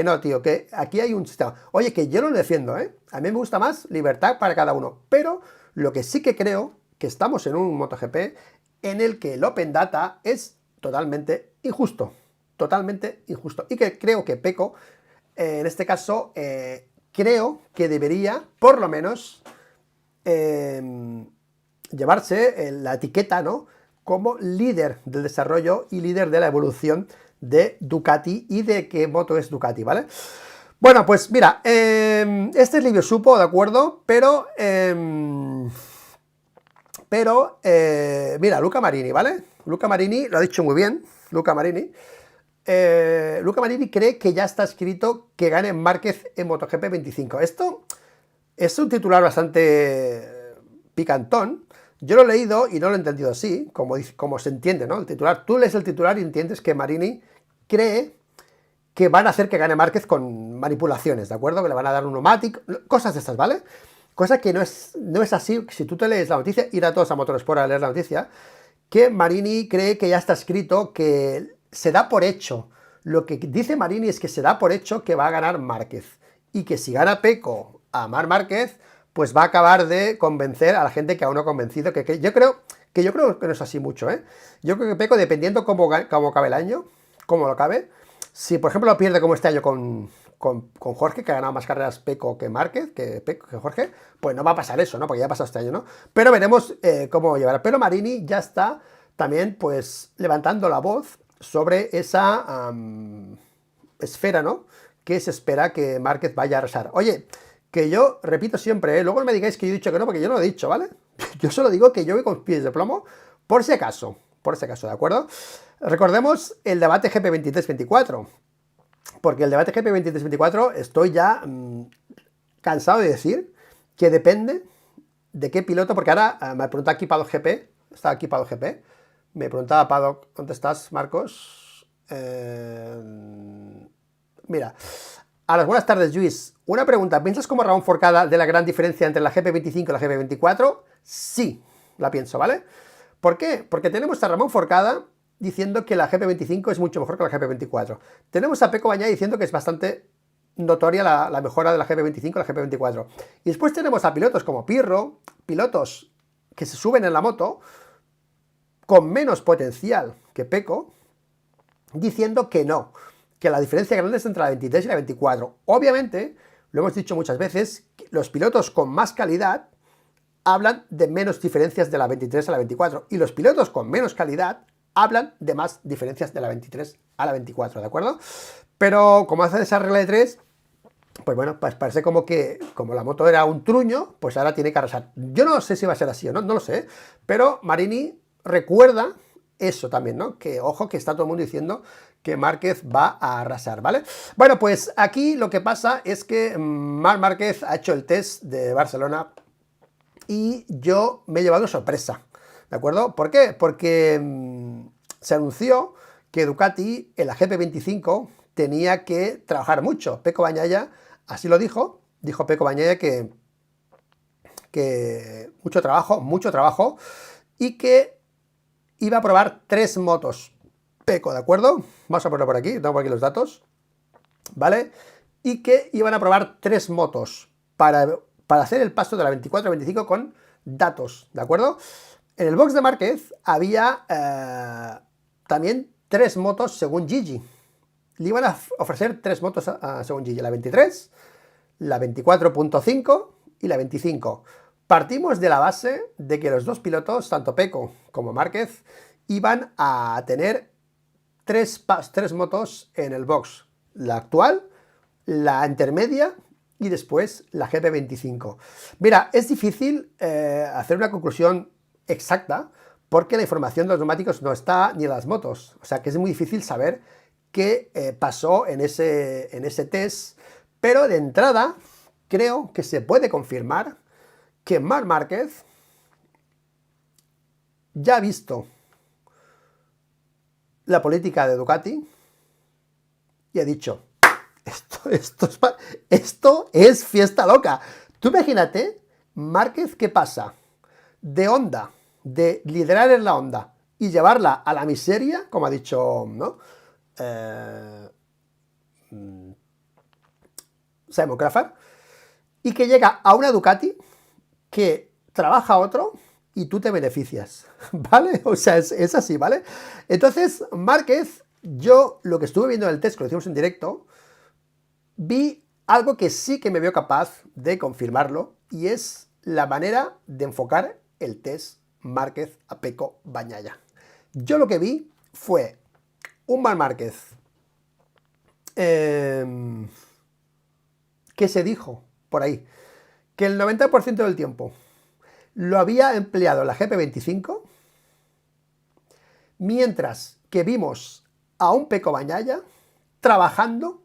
S1: no, tío, que aquí hay un sistema. Oye, que yo no lo defiendo, ¿eh? A mí me gusta más libertad para cada uno, pero lo que sí que creo que estamos en un MotoGP en el que el Open Data es totalmente injusto, y que creo que Pecco, en este caso, creo que debería, por lo menos, llevarse la etiqueta, ¿no? Como líder del desarrollo y líder de la evolución de Ducati y de qué moto es Ducati, ¿vale? Bueno, pues mira, este es Livio Supo, ¿de acuerdo? Pero mira, Luca Marini, ¿vale? Luca Marini lo ha dicho muy bien, Luca Marini. Luca Marini cree que ya está escrito que gane Márquez en MotoGP 25. Esto es un titular bastante picantón. Yo lo he leído y no lo he entendido así, como se entiende, ¿no? El titular. Tú lees el titular y entiendes que Marini cree que van a hacer que gane Márquez con manipulaciones, ¿de acuerdo? Que le van a dar un neumático, cosas de estas, ¿vale? Cosa que no es así. Si tú te lees la noticia, ir a todos a Motorsport a leer la noticia, que Marini cree que ya está escrito, que se da por hecho. Lo que dice Marini es que se da por hecho que va a ganar Márquez. Y que si gana Pecco a Marc Márquez, pues va a acabar de convencer a la gente que aún no ha convencido. Yo creo que no es así mucho, ¿eh? Yo creo que Pecco, dependiendo cómo acabe el año, cómo lo acabe, si por ejemplo lo pierde como este año con Jorge, que ha ganado más carreras Pecco que Márquez, que Jorge, pues no va a pasar eso, ¿no? Porque ya ha pasado este año, ¿no? Pero veremos cómo llevará. Pero Marini ya está también, pues, levantando la voz sobre esa esfera, ¿no? Que se espera que Márquez vaya a arrasar. Oye, que yo repito siempre, luego no me digáis que yo he dicho que no, porque yo no lo he dicho, ¿vale? Yo solo digo que yo voy con pies de plomo, por si acaso, ¿de acuerdo? Recordemos el debate GP23-24, porque el debate GP23-24 estoy ya cansado de decir que depende de qué piloto, porque ahora me pregunta aquí Paddock GP, está aquí Paddock GP, me preguntaba Paddock, ¿dónde estás, Marcos? Mira, a las buenas tardes, Luis. Una pregunta, ¿piensas como Ramón Forcada de la gran diferencia entre la GP25 y la GP24? Sí, la pienso, ¿vale? ¿Por qué? Porque tenemos a Ramón Forcada diciendo que la GP25 es mucho mejor que la GP24. Tenemos a Pecco Bagnaia diciendo que es bastante notoria la mejora de la GP25 a la GP24. Y después tenemos a pilotos como Pirro, pilotos que se suben en la moto con menos potencial que Pecco, diciendo que no, que la diferencia grande es entre la 23 y la 24. Obviamente, lo hemos dicho muchas veces, los pilotos con más calidad hablan de menos diferencias de la 23 a la 24, y los pilotos con menos calidad hablan de más diferencias de la 23 a la 24, ¿de acuerdo? Pero como hace esa regla de 3, pues bueno, pues parece como que, como la moto era un truño, pues ahora tiene que arrasar. Yo no sé si va a ser así o no, no lo sé, pero Marini recuerda eso también, ¿no? Que ojo, que está todo el mundo diciendo que Márquez va a arrasar, ¿vale? Bueno, pues aquí lo que pasa es que Marc Márquez ha hecho el test de Barcelona y yo me he llevado sorpresa, ¿de acuerdo? ¿Por qué? Porque se anunció que Ducati en la GP25 tenía que trabajar mucho. Pecco Bagnaia así lo dijo Pecco Bagnaia que mucho trabajo, y que iba a probar 3 motos. Pecco, ¿de acuerdo? Vamos a ponerlo por aquí, tengo por aquí los datos, ¿vale? Y que iban a probar 3 motos para hacer el paso de la 24 a 25 con datos, ¿de acuerdo? En el box de Márquez había también 3 motos según Gigi. Le iban a ofrecer 3 motos según Gigi, la 23, la 24.5 y la 25, Partimos de la base de que los dos pilotos, tanto Pecco como Márquez, iban a tener tres motos en el box. La actual, la intermedia y después la GP25. Mira, es difícil hacer una conclusión exacta porque la información de los neumáticos no está ni en las motos. O sea que es muy difícil saber qué pasó en ese test. Pero de entrada creo que se puede confirmar que Marc Márquez ya ha visto la política de Ducati y ha dicho, esto es fiesta loca. Tú imagínate, Márquez, ¿qué pasa? De Honda, de liderar en la Honda y llevarla a la miseria, como ha dicho, ¿no? Simon Crawford, y que llega a una Ducati que trabaja otro y tú te beneficias, ¿vale? O sea, es así, ¿vale? Entonces, Márquez, yo lo que estuve viendo en el test, que lo hicimos en directo, vi algo que sí que me veo capaz de confirmarlo, y es la manera de enfocar el test Márquez a Pecco Bagnaia. Yo lo que vi fue un Marc Márquez que se dijo por ahí que el 90% del tiempo lo había empleado en la GP25, mientras que vimos a un Pecco Bagnaia trabajando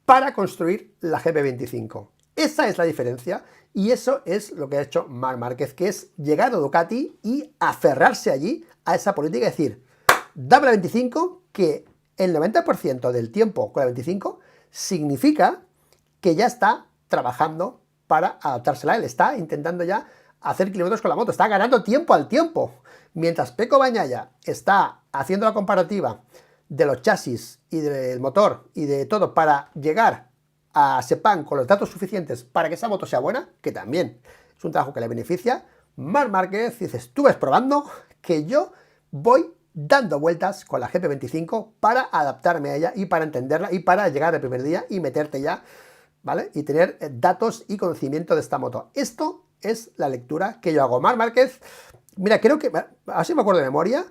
S1: para construir la GP25. Esa es la diferencia y eso es lo que ha hecho Marc Márquez, que es llegar a Ducati y aferrarse allí a esa política y decir, dame la 25, que el 90% del tiempo con la 25 significa que ya está trabajando para adaptársela. Él está intentando ya hacer kilómetros con la moto, está ganando tiempo al tiempo. Mientras Pecco Bagnaia está haciendo la comparativa de los chasis y del motor y de todo para llegar a Sepang con los datos suficientes para que esa moto sea buena, que también es un trabajo que le beneficia, Marc Márquez dice, estuve probando que yo voy dando vueltas con la GP25 para adaptarme a ella y para entenderla y para llegar el primer día y meterte ya, ¿vale? Y tener datos y conocimiento de esta moto. Esto es la lectura que yo hago. Marc Márquez, mira, creo que, así me acuerdo de memoria,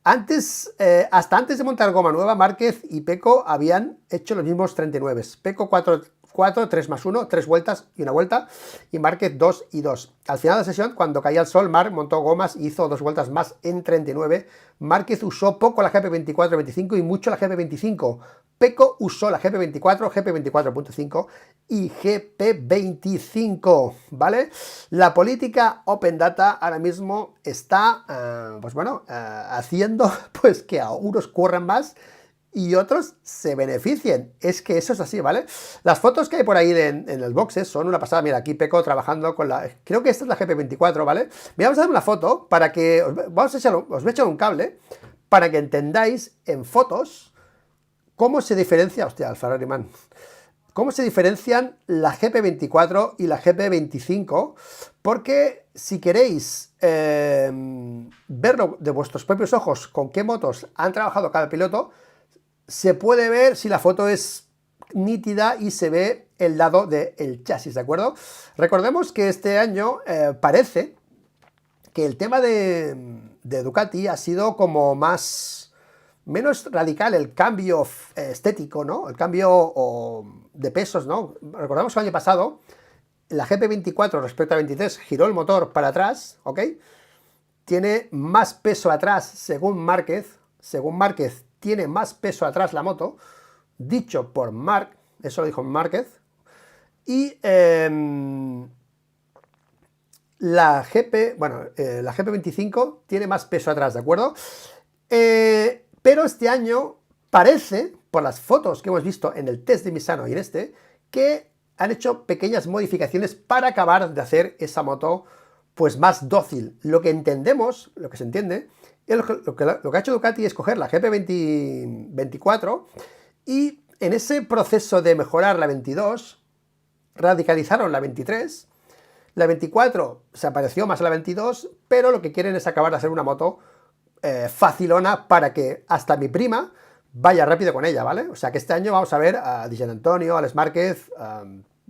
S1: hasta antes de montar goma nueva, Márquez y Pecco habían hecho los mismos 39. Pecco 4, 3 más 1, 3 vueltas y una vuelta, y Márquez 2 y 2. Al final de la sesión, cuando caía el sol, Marc montó gomas y hizo 2 vueltas más en 39. Márquez usó poco la GP24-25 y mucho la GP25. Pecco usó la GP24, GP24.5 y GP25, ¿vale? La política Open Data ahora mismo está, pues bueno, haciendo pues que a unos corran más y otros se beneficien. Es que eso es así, ¿vale? Las fotos que hay por ahí en el boxes son una pasada. Mira, aquí Pecco trabajando con la... Creo que esta es la GP24, ¿vale? Mira, vamos a dar una foto para que... os voy a echar un cable para que entendáis en fotos cómo se diferencia... Hostia, el Ferrari Man. ¿Cómo se diferencian la GP24 y la GP25? Porque si queréis verlo de vuestros propios ojos con qué motos han trabajado cada piloto, se puede ver si la foto es nítida y se ve el lado del chasis, ¿de acuerdo? Recordemos que este año parece que el tema de Ducati ha sido como menos radical el cambio estético, ¿no? El cambio de pesos, ¿no? Recordamos que el año pasado la GP24 respecto a 23 giró el motor para atrás, ¿ok? Tiene más peso atrás según Márquez. Según Márquez tiene más peso atrás la moto, dicho por Marc, eso lo dijo Márquez. Y la GP25 tiene más peso atrás, ¿de acuerdo? Pero este año parece, por las fotos que hemos visto en el test de Misano y en este, que han hecho pequeñas modificaciones para acabar de hacer esa moto pues más dócil. Lo que entendemos, lo que se entiende, es lo que ha hecho Ducati es coger la GP24 y en ese proceso de mejorar la 22, radicalizaron la 23, la 24 se pareció más a la 22, pero lo que quieren es acabar de hacer una moto facilona para que hasta mi prima vaya rápido con ella, ¿vale? O sea que este año vamos a ver a Di Giannantonio, Alex Márquez,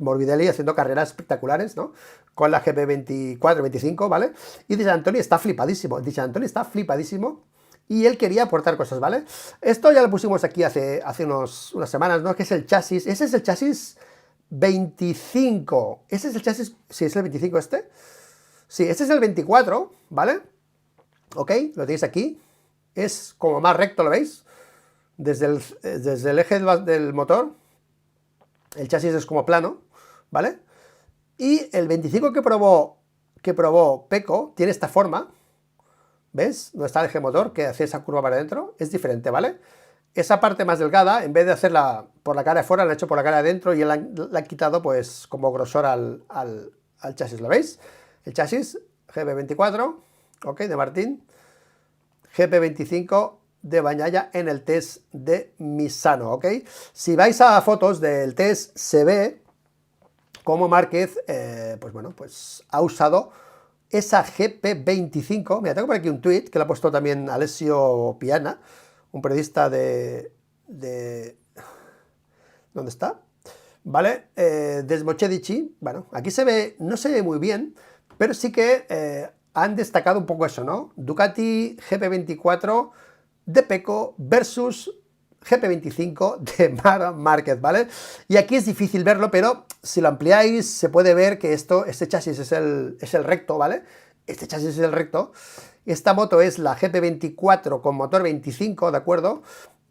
S1: Morbidelli haciendo carreras espectaculares, ¿no? Con la GP24, 25, ¿vale? Y Di Giannantonio está flipadísimo. Di Giannantonio está flipadísimo. Y él quería aportar cosas, ¿vale? Esto ya lo pusimos aquí hace unas semanas, ¿no? Que es el chasis. Ese es el chasis 25. Ese es el chasis. Sí, es el 25 este. Sí, este es el 24, ¿vale? Ok, lo tenéis aquí. Es como más recto, ¿lo veis? Desde el eje del motor, el chasis es como plano, ¿vale? Y el 25 que probó Pecco tiene esta forma, ¿ves? No está el eje motor, que hace esa curva para adentro, es diferente, ¿vale? Esa parte más delgada, en vez de hacerla por la cara de fuera, la han hecho por la cara de adentro y la han quitado, pues, como grosor al chasis, ¿lo veis? El chasis GP24, ok, de Martín, GP25 de Bagnaia en el test de Misano, ¿ok? Si vais a fotos del test, se ve cómo Márquez, pues bueno, pues ha usado esa GP25. Mira, tengo por aquí un tweet que lo ha puesto también Alessio Piana, un periodista de ¿dónde está? ¿Vale? Desmochedici. Bueno, aquí se ve, no se ve muy bien, pero sí que han destacado un poco eso, ¿no? Ducati GP24 de Pecco versus GP25 de Marc Márquez, ¿vale? Y aquí es difícil verlo, pero si lo ampliáis se puede ver que este chasis es el recto, ¿vale? Este chasis es el recto. Esta moto es la GP24 con motor 25, ¿de acuerdo?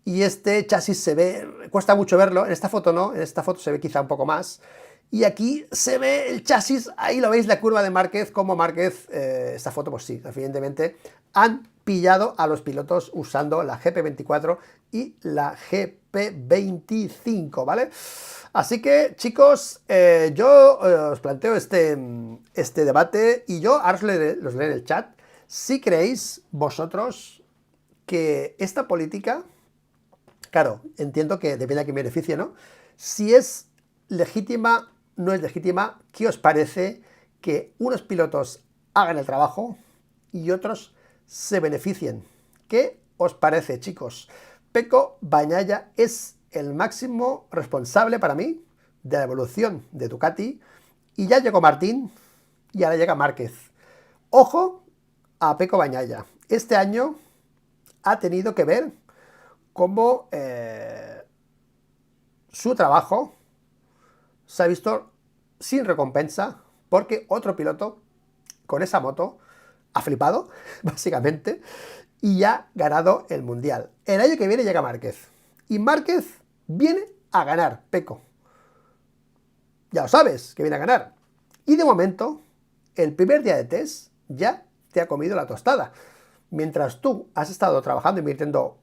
S1: Y este chasis se ve, cuesta mucho verlo, en esta foto no, en esta foto se ve quizá un poco más. Y aquí se ve el chasis, ahí lo veis, la curva de Márquez, como Márquez, esta foto pues sí, evidentemente han pillado a los pilotos usando la GP24 y la GP25, ¿vale? Así que, chicos, yo os planteo este debate y yo ahora los leeré en el chat. Si creéis vosotros que esta política, claro, entiendo que depende a quién beneficie, ¿no? Si es legítima, no es legítima, ¿qué os parece que unos pilotos hagan el trabajo y otros se beneficien? ¿Qué os parece, chicos? Pecco Bagnaia es el máximo responsable para mí de la evolución de Ducati y ya llegó Martín y ahora llega Márquez. Ojo a Pecco Bagnaia. Este año ha tenido que ver cómo su trabajo se ha visto sin recompensa porque otro piloto con esa moto ha flipado, básicamente, y ha ganado el Mundial. El año que viene llega Márquez. Y Márquez viene a ganar, Pecco. Ya lo sabes, que viene a ganar. Y de momento, el primer día de test ya te ha comido la tostada. Mientras tú has estado trabajando, invirtiendo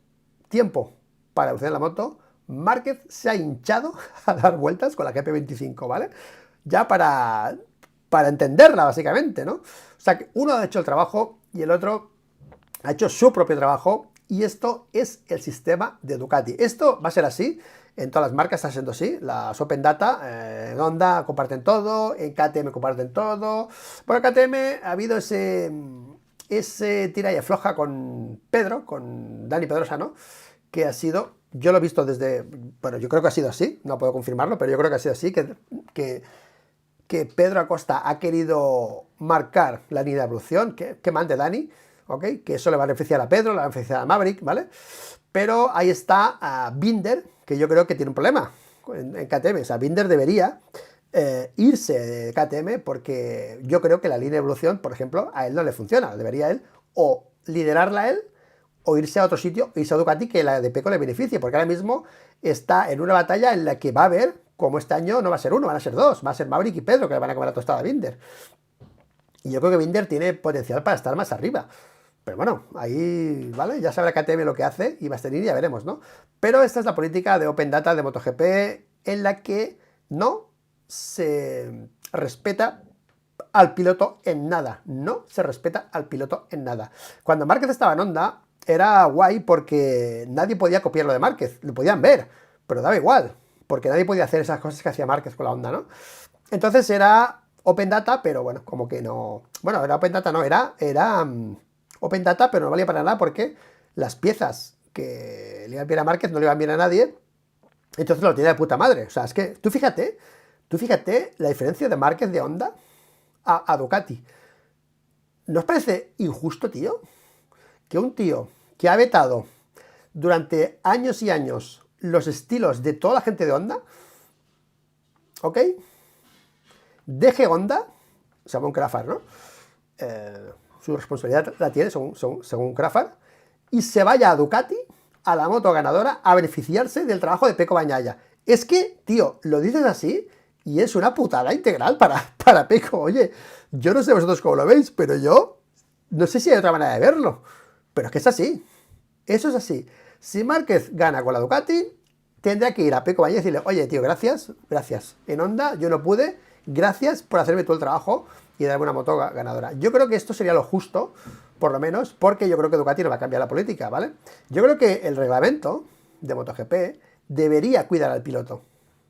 S1: tiempo para evolucionar la moto, Márquez se ha hinchado a dar vueltas con la GP25, ¿vale? Ya para entenderla, básicamente, ¿no? O sea, que uno ha hecho el trabajo y el otro ha hecho su propio trabajo y esto es el sistema de Ducati. Esto va a ser así, en todas las marcas está siendo así, las Open Data, en Honda comparten todo, en KTM comparten todo. Bueno, en KTM ha habido ese tira y afloja con Pedro, con Dani Pedrosa, ¿no? Que ha sido, yo lo he visto desde, bueno, yo creo que ha sido así, no puedo confirmarlo, pero yo creo que ha sido así, que Pedro Acosta ha querido marcar la línea de evolución, que mande Dani, ¿ok? Que eso le va a beneficiar a Pedro, le va a beneficiar a Maverick, ¿vale? Pero ahí está Binder, que yo creo que tiene un problema en KTM. O sea, Binder debería irse de KTM porque yo creo que la línea de evolución, por ejemplo, a él no le funciona. Debería él o liderarla a él o irse a otro sitio, irse a Ducati, que la de Pecco le beneficie, porque ahora mismo está en una batalla en la que va a haber, como este año no va a ser uno, van a ser dos, va a ser Maverick y Pedro que le van a comer la tostada a Binder. Y yo creo que Binder tiene potencial para estar más arriba. Pero bueno, ahí, ¿vale? Ya sabrá KTM lo que hace y Bastianini ya veremos, ¿no? Pero esta es la política de Open Data de MotoGP en la que no se respeta al piloto en nada. No se respeta al piloto en nada. Cuando Márquez estaba en Honda, era guay porque nadie podía copiar lo de Márquez. Lo podían ver, pero daba igual. Porque nadie podía hacer esas cosas que hacía Márquez con la Honda, ¿no? Entonces era Open Data, pero bueno, como que no... Bueno, era Open Data, no, era Open Data, pero no valía para nada porque las piezas que le iban bien a Márquez no le iban bien a nadie. Entonces lo tiene de puta madre. O sea, es que tú fíjate, Tú fíjate la diferencia de Márquez de Honda a Ducati. ¿No os parece injusto, tío? Que un tío que ha vetado durante años y años los estilos de toda la gente de Honda, ¿ok? Deje Honda, según Crafar, ¿no? Su responsabilidad la tiene según Crafar, y se vaya a Ducati, a la moto ganadora, a beneficiarse del trabajo de Pecco Bagnaia. Es que, tío, lo dices así y es una putada integral para Pecco. Oye, yo no sé vosotros cómo lo veis, pero yo no sé si hay otra manera de verlo. Pero es que es así. Eso es así. Si Márquez gana con la Ducati, tendrá que ir a Pecco Bagnaia y decirle, oye, tío, gracias. En Honda yo no pude, gracias por hacerme todo el trabajo y darme una moto ganadora. Yo creo que esto sería lo justo, por lo menos, porque yo creo que Ducati no va a cambiar la política, ¿vale? Yo creo que el reglamento de MotoGP debería cuidar al piloto.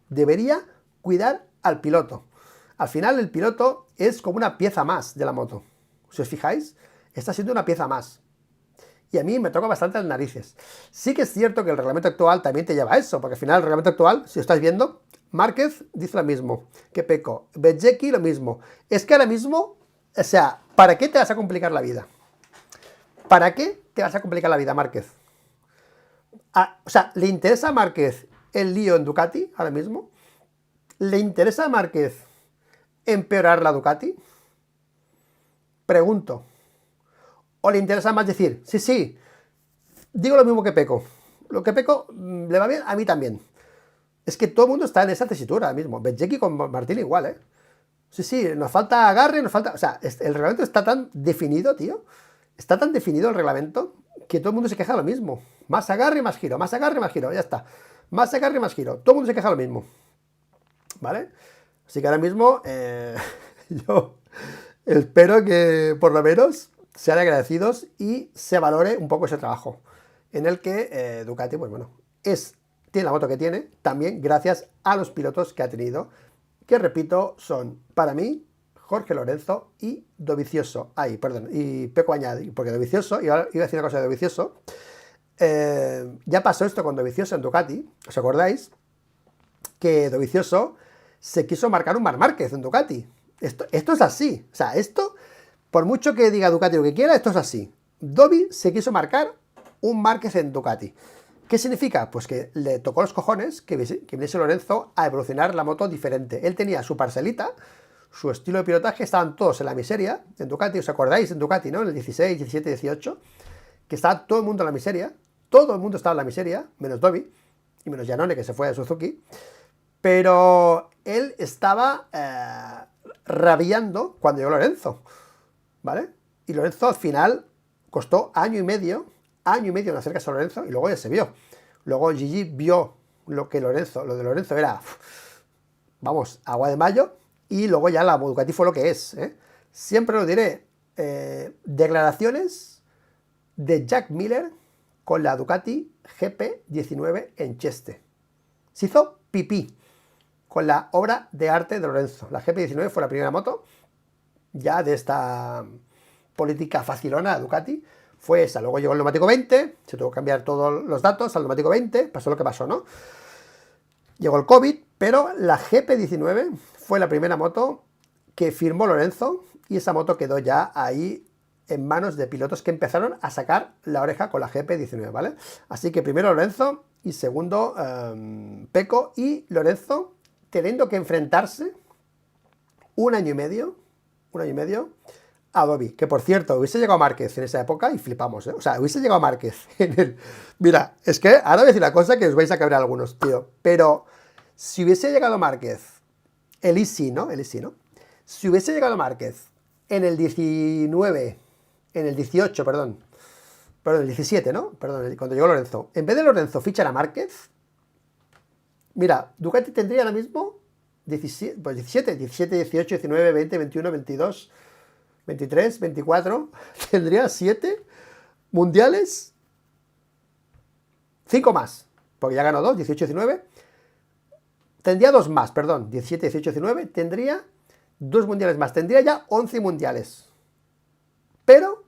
S1: Debería cuidar al piloto. Al final el piloto es como una pieza más de la moto. Si os fijáis, está siendo una pieza más. Y a mí me toca bastante las narices. Sí que es cierto que el reglamento actual también te lleva a eso, porque al final el reglamento actual, si lo estáis viendo, Márquez dice lo mismo que Pecco, Bezzecchi lo mismo. Es que ahora mismo, o sea, ¿para qué te vas a complicar la vida? ¿Para qué te vas a complicar la vida, Márquez? O sea, ¿le interesa a Márquez el lío en Ducati ahora mismo? ¿Le interesa a Márquez empeorar la Ducati? Pregunto. ¿O le interesa más decir, sí, digo lo mismo que Pecco? Lo que Pecco le va bien, a mí también. Es que todo el mundo está en esa tesitura ahora mismo. Bezzecchi con Martín igual, ¿eh? Sí, nos falta agarre, nos falta... O sea, el reglamento está tan definido, tío. Está tan definido el reglamento que todo el mundo se queja de lo mismo. Más agarre, más giro, más agarre, más giro, ya está. Más agarre, más giro. Todo el mundo se queja de lo mismo. ¿Vale? Así que ahora mismo yo espero que por lo menos sean agradecidos y se valore un poco ese trabajo. En el que Ducati, pues bueno, tiene la moto que tiene, también gracias a los pilotos que ha tenido, que repito, son para mí Jorge Lorenzo y Dovizioso. Y Pecco Bagnaia, porque Dovizioso, iba a decir una cosa de Dovizioso, ya pasó esto con Dovizioso en Ducati, ¿os acordáis? Que Dovizioso se quiso marcar un Marc Márquez en Ducati. Esto es así, o sea, esto, por mucho que diga Ducati lo que quiera, esto es así. Dovi se quiso marcar un Márquez en Ducati. ¿Qué significa? Pues que le tocó los cojones que viniese Lorenzo a evolucionar la moto diferente. Él tenía su parcelita, su estilo de pilotaje, estaban todos en la miseria, en Ducati, ¿os acordáis? En Ducati, ¿no? En el 16, 17, 18, que estaba todo el mundo en la miseria, todo el mundo estaba en la miseria, menos Dovi, y menos Iannone, que se fue a Suzuki, pero él estaba rabiando cuando llegó Lorenzo, ¿vale? Y Lorenzo al final costó año y medio en acercarse a Lorenzo y luego ya se vio. Luego Gigi vio lo de Lorenzo era, vamos, agua de mayo, y luego ya la Ducati fue lo que es, ¿eh? Siempre lo diré, declaraciones de Jack Miller con la Ducati GP19 en Cheste. Se hizo pipí con la obra de arte de Lorenzo. La GP19 fue la primera moto ya de esta política facilona de Ducati, fue esa. Luego llegó el neumático 20, se tuvo que cambiar todos los datos al neumático 20, pasó lo que pasó, ¿no? Llegó el COVID, pero la GP19 fue la primera moto que firmó Lorenzo y esa moto quedó ya ahí en manos de pilotos que empezaron a sacar la oreja con la GP19, ¿vale? Así que primero Lorenzo y segundo Pecco, y Lorenzo teniendo que enfrentarse un año y medio a Dovi, que por cierto, hubiese llegado Márquez en esa época y flipamos, ¿eh? O sea, hubiese llegado Márquez en el... Mira, es que ahora voy a decir una cosa que os vais a cabrear algunos, tío, pero si hubiese llegado Márquez, el Easy, ¿no? Si hubiese llegado Márquez en el 19, en el 18, perdón, el 17, ¿no? Perdón, cuando llegó Lorenzo, en vez de Lorenzo fichar a Márquez, mira, Ducati tendría ahora mismo 17, 18, 19, 20, 21, 22... 23, 24, tendría 7 mundiales, 5 más, porque ya ganó 2, 18, 19, tendría 2 más, perdón, 17, 18, 19, tendría 2 mundiales más, tendría ya 11 mundiales. Pero,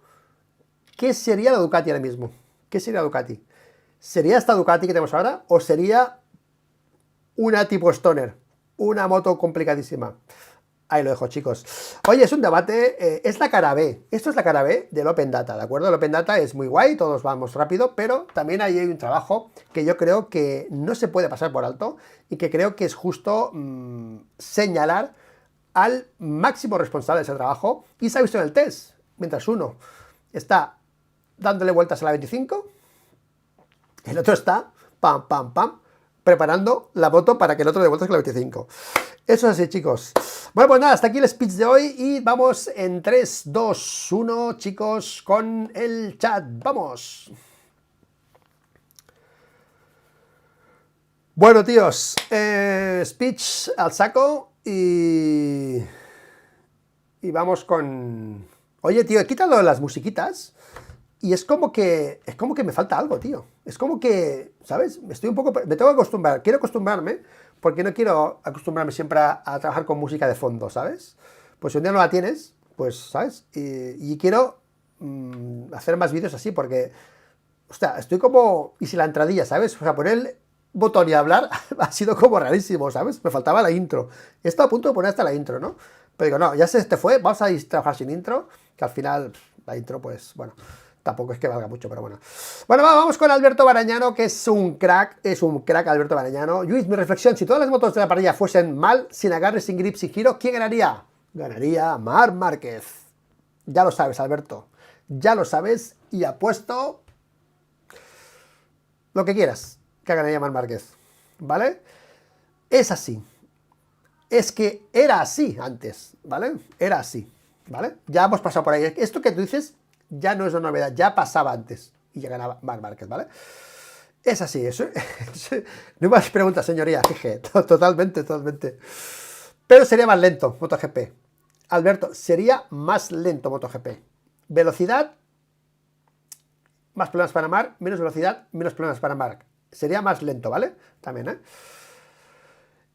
S1: ¿qué sería la Ducati ahora mismo? ¿Qué sería Ducati? ¿Sería esta Ducati que tenemos ahora o sería una tipo Stoner? una moto complicadísima. Ahí lo dejo, chicos. Oye, es un debate, es la cara B. Esto es la cara B del Open Data, ¿de acuerdo? El Open Data es muy guay, todos vamos rápido, pero también ahí hay un trabajo que yo creo que no se puede pasar por alto y que creo que es justo señalar al máximo responsable de ese trabajo. Y se ha visto en el test, mientras uno está dándole vueltas a la 25, el otro está, pam, pam, pam, preparando la moto para que el otro dé vueltas con la 25. Eso es así, chicos. Bueno, pues nada, hasta aquí el speech de hoy y vamos en 3, 2, 1, chicos, con el chat. ¡Vamos! Bueno, tíos, speech al saco y vamos con... Oye, tío, he quitado las musiquitas y es como que me falta algo, tío. Es como que, ¿sabes? Estoy un poco... Me tengo que acostumbrar. Quiero acostumbrarme porque no quiero acostumbrarme siempre a trabajar con música de fondo, ¿sabes? Pues si un día no la tienes, pues, ¿sabes? Y quiero hacer más vídeos así porque, hostia, estoy como... Y si la entradilla, ¿sabes? O sea, poner el botón y hablar ha sido como rarísimo, ¿sabes? Me faltaba la intro. He estado a punto de poner hasta la intro, ¿no? Pero digo, no, ya se te fue, vamos a trabajar sin intro, que al final la intro, pues, bueno... Tampoco es que valga mucho, pero bueno. Bueno, vamos con Alberto Barañano, que es un crack Alberto Barañano. Luis, mi reflexión, si todas las motos de la parrilla fuesen mal, sin agarre, sin grip, sin giro, ¿quién ganaría? Ganaría Marc Márquez. Ya lo sabes, Alberto. Ya lo sabes y apuesto lo que quieras que ganaría Marc Márquez. ¿Vale? Es así. Es que era así antes, ¿vale? Era así, ¿vale? Ya hemos pasado por ahí. Esto que tú dices... ya no es una novedad, ya pasaba antes y ya ganaba Marc Márquez, ¿vale? Es así, eso. No más preguntas, señoría, jeje, totalmente. Pero sería más lento MotoGP. Alberto, sería más lento MotoGP. Velocidad, más problemas para Marc, menos velocidad, menos problemas para Marc. Sería más lento, ¿vale? También, ¿eh?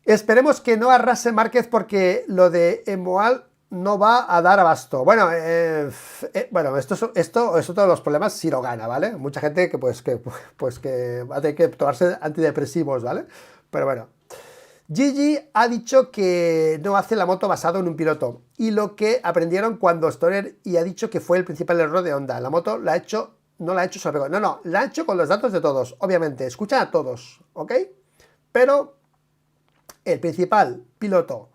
S1: Esperemos que no arrase Márquez porque lo de Emoal no va a dar abasto. Bueno, bueno, esto es otro de los problemas si lo gana, ¿vale? Mucha gente que va a tener que tomarse antidepresivos, ¿vale? Pero bueno. Gigi ha dicho que no hace la moto basado en un piloto y lo que aprendieron cuando Stoner y ha dicho que fue el principal error de Honda. La moto la ha hecho, no la ha hecho sobre... No, la ha hecho con los datos de todos, obviamente. Escuchan a todos, ¿ok? Pero el principal piloto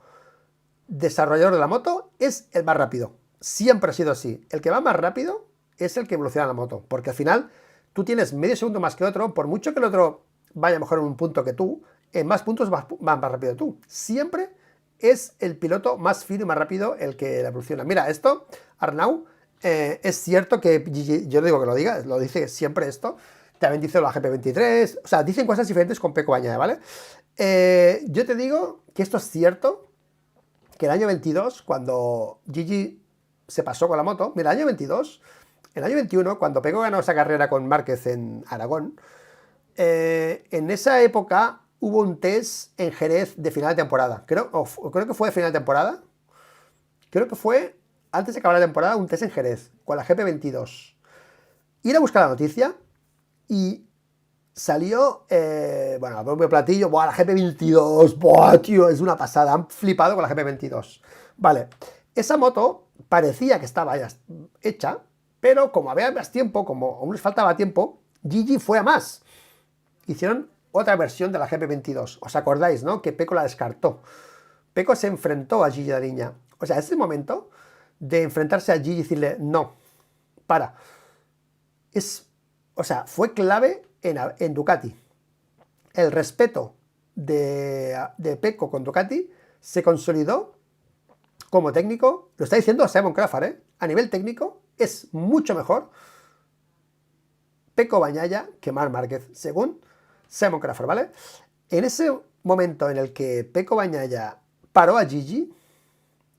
S1: desarrollador de la moto es el más rápido. Siempre ha sido así. El que va más rápido es el que evoluciona la moto. Porque al final tú tienes medio segundo más que otro. Por mucho que el otro vaya mejor en un punto que tú, en más puntos vas más rápido tú. Siempre es el piloto más fino y más rápido el que la evoluciona. Mira, esto, Arnau, es cierto que yo no digo que lo diga, lo dice siempre esto. También dice la GP23. O sea, dicen cosas diferentes con Pecco Bagnaia, ¿vale? Yo te digo que esto es cierto. Que el año 22, cuando Gigi se pasó con la moto, mira, el año 22, el año 21, cuando Pecco ganó esa carrera con Márquez en Aragón, en esa época hubo un test en Jerez de final de temporada. Creo que fue de final de temporada. Creo que fue, antes de acabar la temporada, un test en Jerez, con la GP22. Ir a buscar la noticia y salió, bueno, a propio platillo, ¡buah, la GP22! ¡Buah, tío! Es una pasada, han flipado con la GP22. Vale, esa moto parecía que estaba ya hecha, pero como había más tiempo, como aún les faltaba tiempo, Gigi fue a más. Hicieron otra versión de la GP22. ¿Os acordáis, no? Que Pecco la descartó. Pecco se enfrentó a Gigi Dariña. O sea, ese momento de enfrentarse a Gigi y decirle, no, para. O sea, fue clave en Ducati. El respeto de Pecco con Ducati se consolidó como técnico. Lo está diciendo Simon Crawford, ¿eh? A nivel técnico es mucho mejor Pecco Bagnaia que Marc Márquez, según Simon Crawford, ¿vale? En ese momento en el que Pecco Bagnaia paró a Gigi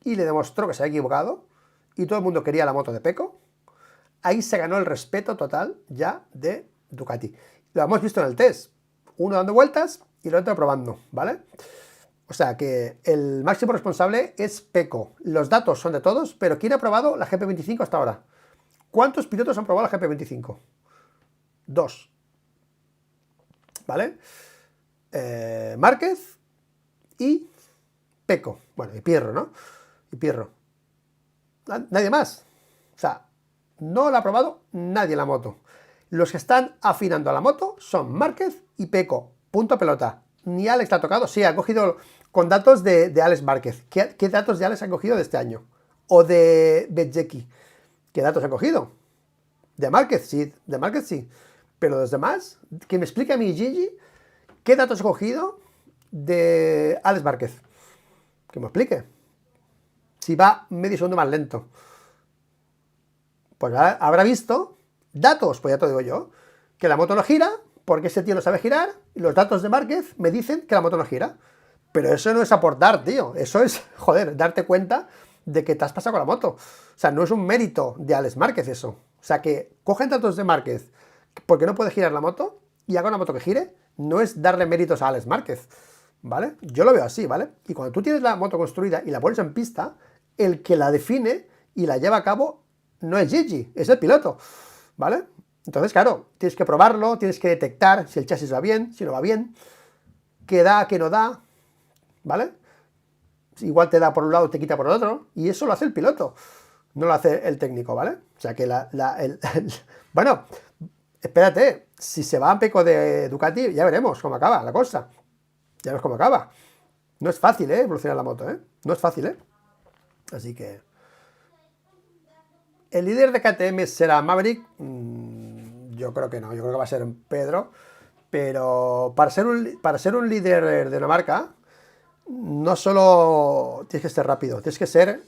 S1: y le demostró que se había equivocado y todo el mundo quería la moto de Pecco, ahí se ganó el respeto total ya de Ducati. Lo hemos visto en el test. Uno dando vueltas y el otro probando, ¿vale? O sea que el máximo responsable es Pecco. Los datos son de todos, pero ¿quién ha probado la GP25 hasta ahora? ¿Cuántos pilotos han probado la GP25? 2. ¿Vale? Márquez y Peco, bueno, y Pierro, ¿no? Y Pierro. Nadie más. O sea, no la ha probado nadie la moto. Los que están afinando a la moto son Márquez y Peco. Punto pelota. Ni Alex la ha tocado. Sí, ha cogido con datos de Alex Márquez. ¿Qué datos de Alex han cogido de este año? O de Bezzecchi. ¿Qué datos han cogido? De Márquez, sí. De Márquez, sí. Pero los demás, que me explique a mí, Gigi, ¿qué datos he cogido de Alex Márquez? Que me explique. Si va medio segundo más lento. Pues habrá visto datos, pues ya te digo yo, que la moto no gira, porque ese tío no sabe girar, y los datos de Márquez me dicen que la moto no gira. Pero eso no es aportar, tío. Eso es, joder, darte cuenta de que te has pasado con la moto. O sea, no es un mérito de Alex Márquez eso. O sea, que cogen datos de Márquez porque no puede girar la moto y haga una moto que gire, no es darle méritos a Alex Márquez, ¿vale? Yo lo veo así, ¿vale? Y cuando tú tienes la moto construida y la pones en pista, el que la define y la lleva a cabo no es Gigi, es el piloto, ¿vale? Entonces, claro, tienes que probarlo, tienes que detectar si el chasis va bien, si no va bien, qué da, qué no da, ¿vale? Igual te da por un lado, te quita por el otro, y eso lo hace el piloto, no lo hace el técnico, ¿vale? O sea que bueno, espérate, si se va a Peco de Ducati, ya veremos cómo acaba la cosa. Ya ves cómo acaba. No es fácil, evolucionar la moto, no es fácil, Así que... ¿El líder de KTM será Maverick? Yo creo que no, yo creo que va a ser Pedro. Pero para ser un líder de una marca, no solo tienes que ser rápido, tienes que ser...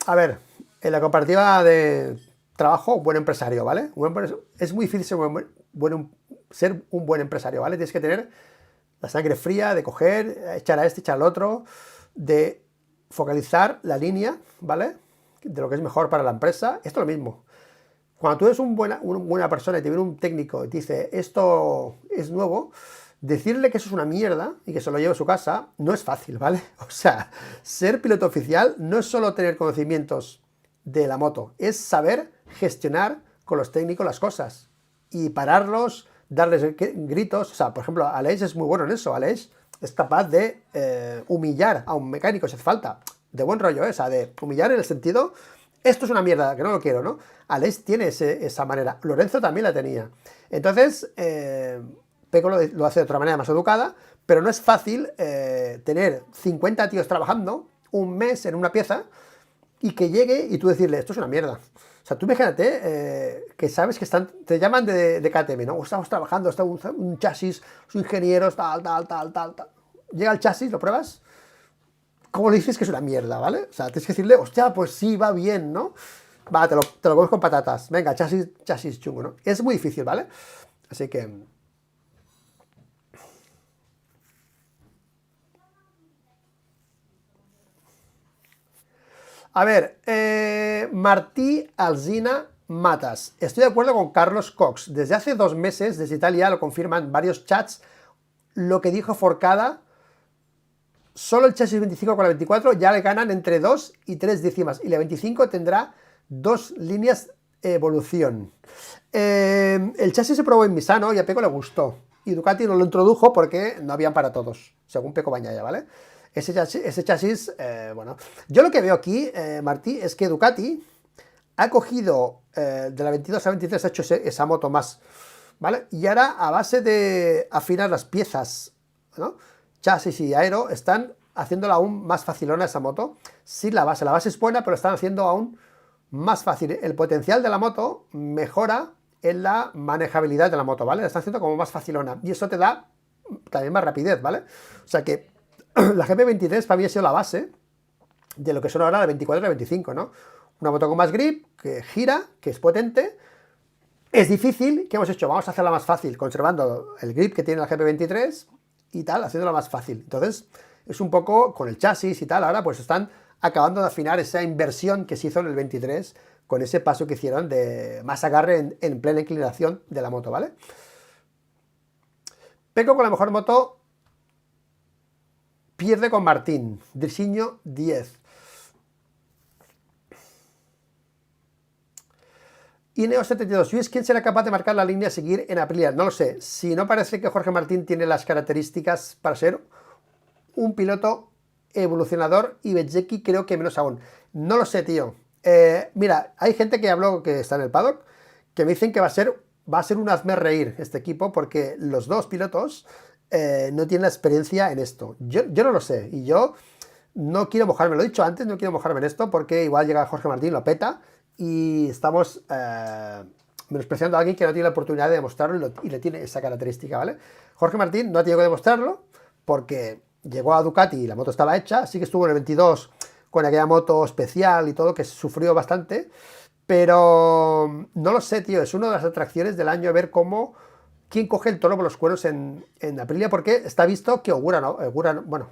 S1: a ver, en la comparativa de trabajo, buen empresario, ¿vale? Es muy difícil ser un buen empresario, ¿vale? Tienes que tener la sangre fría de coger, echar a este, echar al otro, de focalizar la línea, ¿vale? De lo que es mejor para la empresa. Esto es lo mismo. Cuando tú eres una buena persona y te viene un técnico y te dice esto es nuevo, decirle que eso es una mierda y que se lo lleve a su casa no es fácil, ¿vale? O sea, ser piloto oficial no es solo tener conocimientos de la moto, es saber gestionar con los técnicos las cosas y pararlos, darles gritos. O sea, por ejemplo, Aleix es muy bueno en eso. Aleix es capaz de humillar a un mecánico si hace falta, de buen rollo, o sea, de humillar en el sentido, esto es una mierda, que no lo quiero, ¿no? Aleix tiene esa manera, Lorenzo también la tenía. Entonces, Peco lo hace de otra manera más educada, pero no es fácil tener 50 tíos trabajando un mes en una pieza y que llegue y tú decirle, esto es una mierda. O sea, tú imagínate que sabes que te llaman de KTM, ¿no? Estamos trabajando, está un chasis, los ingenieros, tal. Llega el chasis, lo pruebas, ¿cómo le dices que es una mierda, ¿vale? O sea, tienes que decirle, hostia, pues sí, va bien, ¿no? Va, te lo comes con patatas. Venga, chasis chungo, ¿no? Es muy difícil, ¿vale? Así que... A ver, Martí Alsina Matas. Estoy de acuerdo con Carlos Cox. Desde hace 2 meses, desde Italia, lo confirman varios chats, lo que dijo Forcada. Solo el chasis 25 con la 24 ya le ganan entre 2 y 3 décimas. Y la 25 tendrá 2 líneas evolución. El chasis se probó en Misano y a Peco le gustó. Y Ducati no lo introdujo porque no habían para todos, según Peco Bagnaia, ¿vale? Ese chasis, bueno. Yo lo que veo aquí, Martí, es que Ducati ha cogido de la 22 a 23, ha hecho esa moto más, ¿vale? Y ahora, a base de afinar las piezas, ¿no? Chasis y aero, están haciéndola aún más facilona esa moto. Sí, la base es buena, pero están haciendo aún más fácil. El potencial de la moto mejora en la manejabilidad de la moto, ¿vale? La están haciendo como más facilona. Y eso te da también más rapidez, ¿vale? O sea que la GP23 para mí ha sido la base de lo que son ahora la 24 y la 25, ¿no? Una moto con más grip, que gira, que es potente. Es difícil. ¿Qué hemos hecho? Vamos a hacerla más fácil, conservando el grip que tiene la GP23 y tal, haciéndola más fácil. Entonces, es un poco con el chasis y tal. Ahora pues están acabando de afinar esa inversión que se hizo en el 23 con ese paso que hicieron de más agarre en plena inclinación de la moto, ¿vale? Peco con la mejor moto pierde con Martín. Drisinho 10. Ineo72, Luis, ¿quién será capaz de marcar la línea a seguir en Aprilia? No lo sé. Si no parece que Jorge Martín tiene las características para ser un piloto evolucionador, y Bezzecchi creo que menos aún. No lo sé, tío. Mira, hay gente que habló, que está en el paddock, que me dicen que va a ser un hazme reír este equipo, porque los dos pilotos no tienen la experiencia en esto. Yo no lo sé, y yo no quiero mojarme, lo he dicho antes, no quiero mojarme en esto, porque igual llega Jorge Martín, lo peta, y estamos menospreciando a alguien que no tiene la oportunidad de demostrarlo y le tiene esa característica, ¿vale? Jorge Martín no ha tenido que demostrarlo, porque llegó a Ducati y la moto estaba hecha, sí que estuvo en el 22 con aquella moto especial y todo, que sufrió bastante, pero no lo sé, tío, es una de las atracciones del año ver quién coge el toro por los cuernos en Aprilia, porque está visto que Ogura, bueno,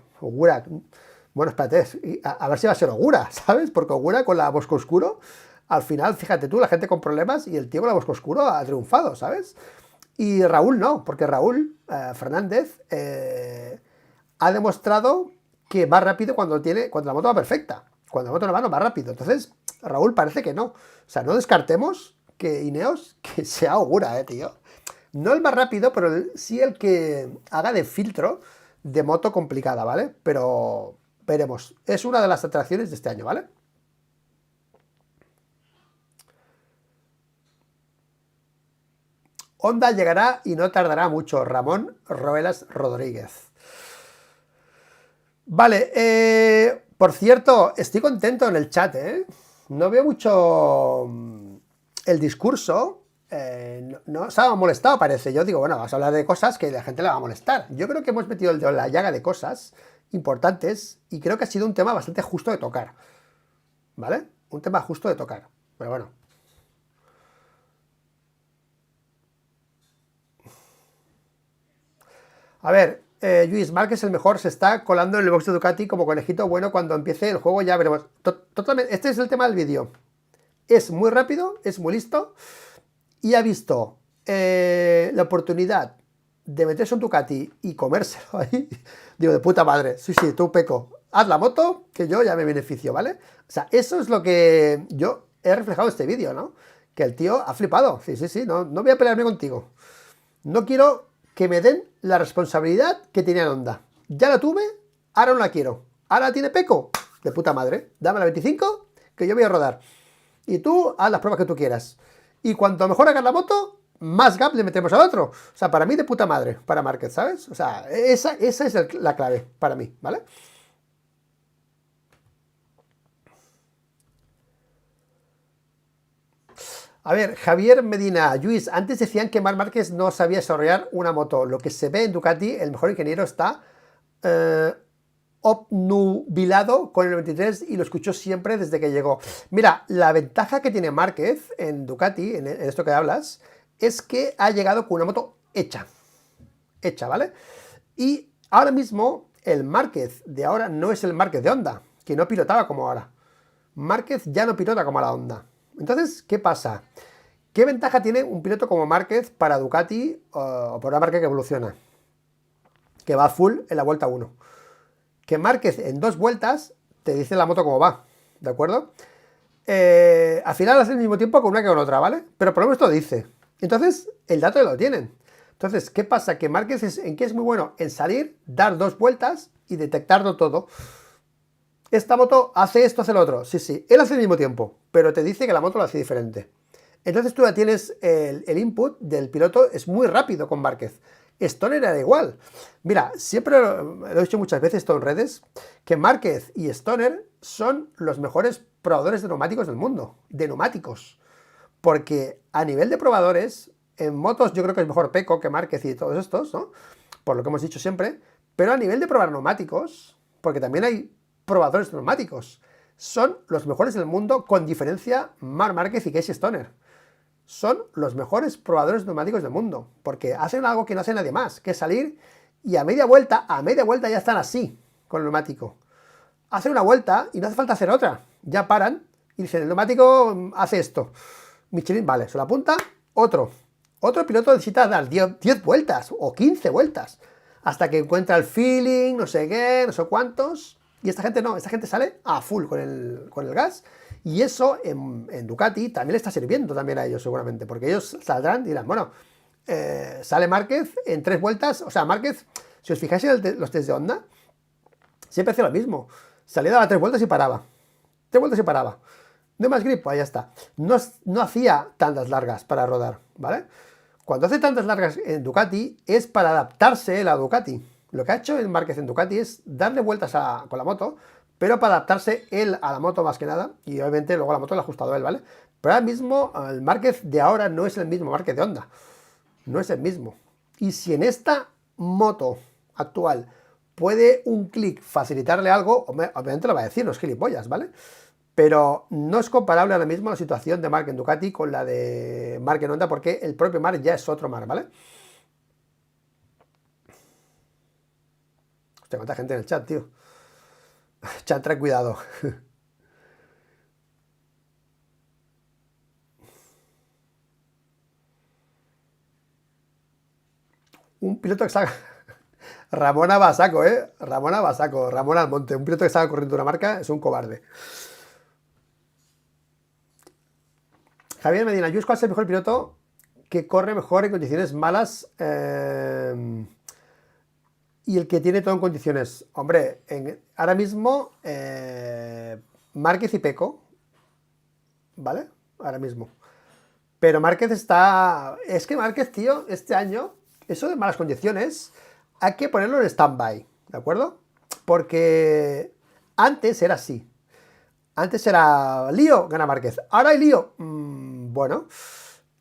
S1: espérate, a ver si va a ser Ogura, ¿sabes? Porque Ogura con la Bosco Oscuro, al final, fíjate tú, la gente con problemas y el tío con la Bosco Oscuro ha triunfado, ¿sabes? Y Raúl no, porque Raúl Fernández ha demostrado que va rápido cuando la moto va perfecta. Cuando la moto no va rápido. Entonces, Raúl parece que no. O sea, no descartemos que Ineos que sea Ogura, tío. No el más rápido, pero sí el que haga de filtro de moto complicada, ¿vale? Pero veremos. Es una de las atracciones de este año, ¿vale? Honda llegará y no tardará mucho. Ramón Roelas Rodríguez. Vale, por cierto, estoy contento en el chat, ¿eh? No veo mucho el discurso. No se ha molestado, parece. Yo digo, bueno, vamos a hablar de cosas que a la gente le va a molestar. Yo creo que hemos metido el dedo en la llaga de cosas importantes y creo que ha sido un tema bastante justo de tocar. ¿Vale? Un tema justo de tocar. Pero bueno. A ver, Luis Márquez el mejor, se está colando en el box de Ducati como conejito bueno. Cuando empiece el juego ya veremos. Totalmente, este es el tema del vídeo. Es muy rápido, es muy listo y ha visto la oportunidad de meterse un Ducati y comérselo ahí. Digo, de puta madre, sí, tú Peco, haz la moto que yo ya me beneficio, ¿vale? O sea, eso es lo que yo he reflejado en este vídeo, ¿no? Que el tío ha flipado, sí, no voy a pelearme contigo. No quiero que me den la responsabilidad que tenía en Honda. Ya la tuve, ahora no la quiero. Ahora la tiene Peco, de puta madre. Dame la 25, que yo voy a rodar. Y tú haz las pruebas que tú quieras. Y cuanto mejor hagas la moto, más gap le metemos al otro. O sea, para mí de puta madre, para Márquez, ¿sabes? O sea, esa es la clave para mí, ¿vale? A ver, Javier Medina, Luis, antes decían que Marc Márquez no sabía desarrollar una moto. Lo que se ve en Ducati, el mejor ingeniero está obnubilado con el 93 y lo escuchó siempre desde que llegó. Mira, la ventaja que tiene Márquez en Ducati, en esto que hablas, es que ha llegado con una moto hecha, ¿vale? Y ahora mismo el Márquez de ahora no es el Márquez de Honda, que no pilotaba como ahora. Márquez ya no pilota como la Honda. Entonces, ¿qué pasa? ¿Qué ventaja tiene un piloto como Márquez para Ducati o para una marca que evoluciona? Que va full en la vuelta 1. Que Márquez en 2 vueltas te dice la moto cómo va, ¿de acuerdo? Al final hace el mismo tiempo con una que con otra, ¿vale? Pero por lo menos lo dice. Entonces, el dato lo tienen. Entonces, ¿qué pasa? Que Márquez ¿en qué es muy bueno? En salir, dar 2 vueltas y detectarlo todo. Esta moto hace esto, hace lo otro. Sí, él hace el mismo tiempo, pero te dice que la moto lo hace diferente. Entonces tú ya tienes el input del piloto, es muy rápido con Márquez. Stoner era igual. Mira, siempre lo he dicho muchas veces esto en redes, que Márquez y Stoner son los mejores probadores de neumáticos del mundo. De neumáticos. Porque a nivel de probadores, en motos yo creo que es mejor Peco que Márquez y todos estos, ¿no? Por lo que hemos dicho siempre. Pero a nivel de probar neumáticos, porque también hay probadores de neumáticos, son los mejores del mundo, con diferencia Marc Márquez y Casey Stoner. Son los mejores probadores de neumáticos del mundo, porque hacen algo que no hace nadie más, que es salir y a media vuelta ya están así, con el neumático. Hacen una vuelta y no hace falta hacer otra, ya paran y dicen, el neumático hace esto. Michelin, vale, se lo apunta, otro piloto necesita dar 10 vueltas o 15 vueltas, hasta que encuentra el feeling, no sé qué, no sé cuántos, Y esta gente no, esta gente sale a full con el gas, y eso en Ducati también le está sirviendo también a ellos seguramente, porque ellos saldrán y dirán, bueno, sale Márquez en 3 vueltas, o sea, Márquez, si os fijáis en los test de Honda, siempre hacía lo mismo, salía, daba 3 vueltas y paraba, 3 vueltas y paraba, no hay más grip, pues ya está, no hacía tantas largas para rodar, ¿vale? Cuando hace tantas largas en Ducati es para adaptarse él a Ducati. Lo que ha hecho el Márquez en Ducati es darle vueltas con la moto, pero para adaptarse él a la moto más que nada, y obviamente luego la moto la ha ajustado él, ¿vale? Pero ahora mismo el Márquez de ahora no es el mismo Márquez de Honda, no es el mismo. Y si en esta moto actual puede un clic facilitarle algo, obviamente lo va a decir, no es gilipollas, ¿vale? Pero no es comparable ahora mismo la situación de Marc en Ducati con la de Marc en Honda, porque el propio Marc ya es otro Marc, ¿vale? Hostia, cuánta gente en el chat, tío. Chat, trae cuidado. Un piloto que salga... Ramona va a saco, ¿eh? Ramona va a saco. Ramona al monte. Un piloto que salga corriendo una marca es un cobarde. Javier Medina, Lluís, ¿cuál es el mejor piloto que corre mejor en condiciones malas y el que tiene todo en condiciones? Hombre, ahora mismo Márquez y Pecco, ¿vale? Ahora mismo. Pero Márquez está... Es que Márquez, tío, este año, eso de malas condiciones, hay que ponerlo en stand-by, ¿de acuerdo? Porque antes era así. Antes era lío, gana Márquez. Ahora hay lío. Bueno,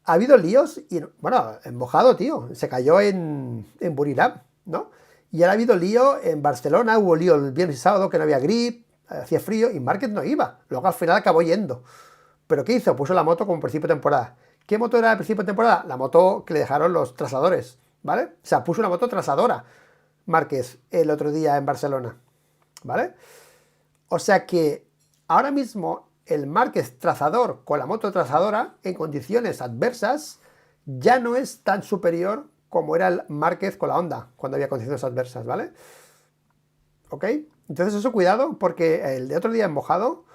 S1: ha habido líos y, bueno, en Mojado, tío, se cayó en Buriram, ¿no? Y ahora ha habido lío en Barcelona, hubo lío el viernes y sábado que no había grip, hacía frío y Márquez no iba. Luego al final acabó yendo. ¿Pero qué hizo? Puso la moto como principio de temporada. ¿Qué moto era el principio de temporada? La moto que le dejaron los trasadores, ¿vale? O sea, puso una moto trasadora Márquez el otro día en Barcelona, ¿vale? O sea que ahora mismo el Márquez trazador con la moto trazadora en condiciones adversas ya no es tan superior como era el Márquez con la Honda cuando había condiciones adversas, ¿vale? ¿Ok? Entonces eso cuidado porque el de otro día en Mojado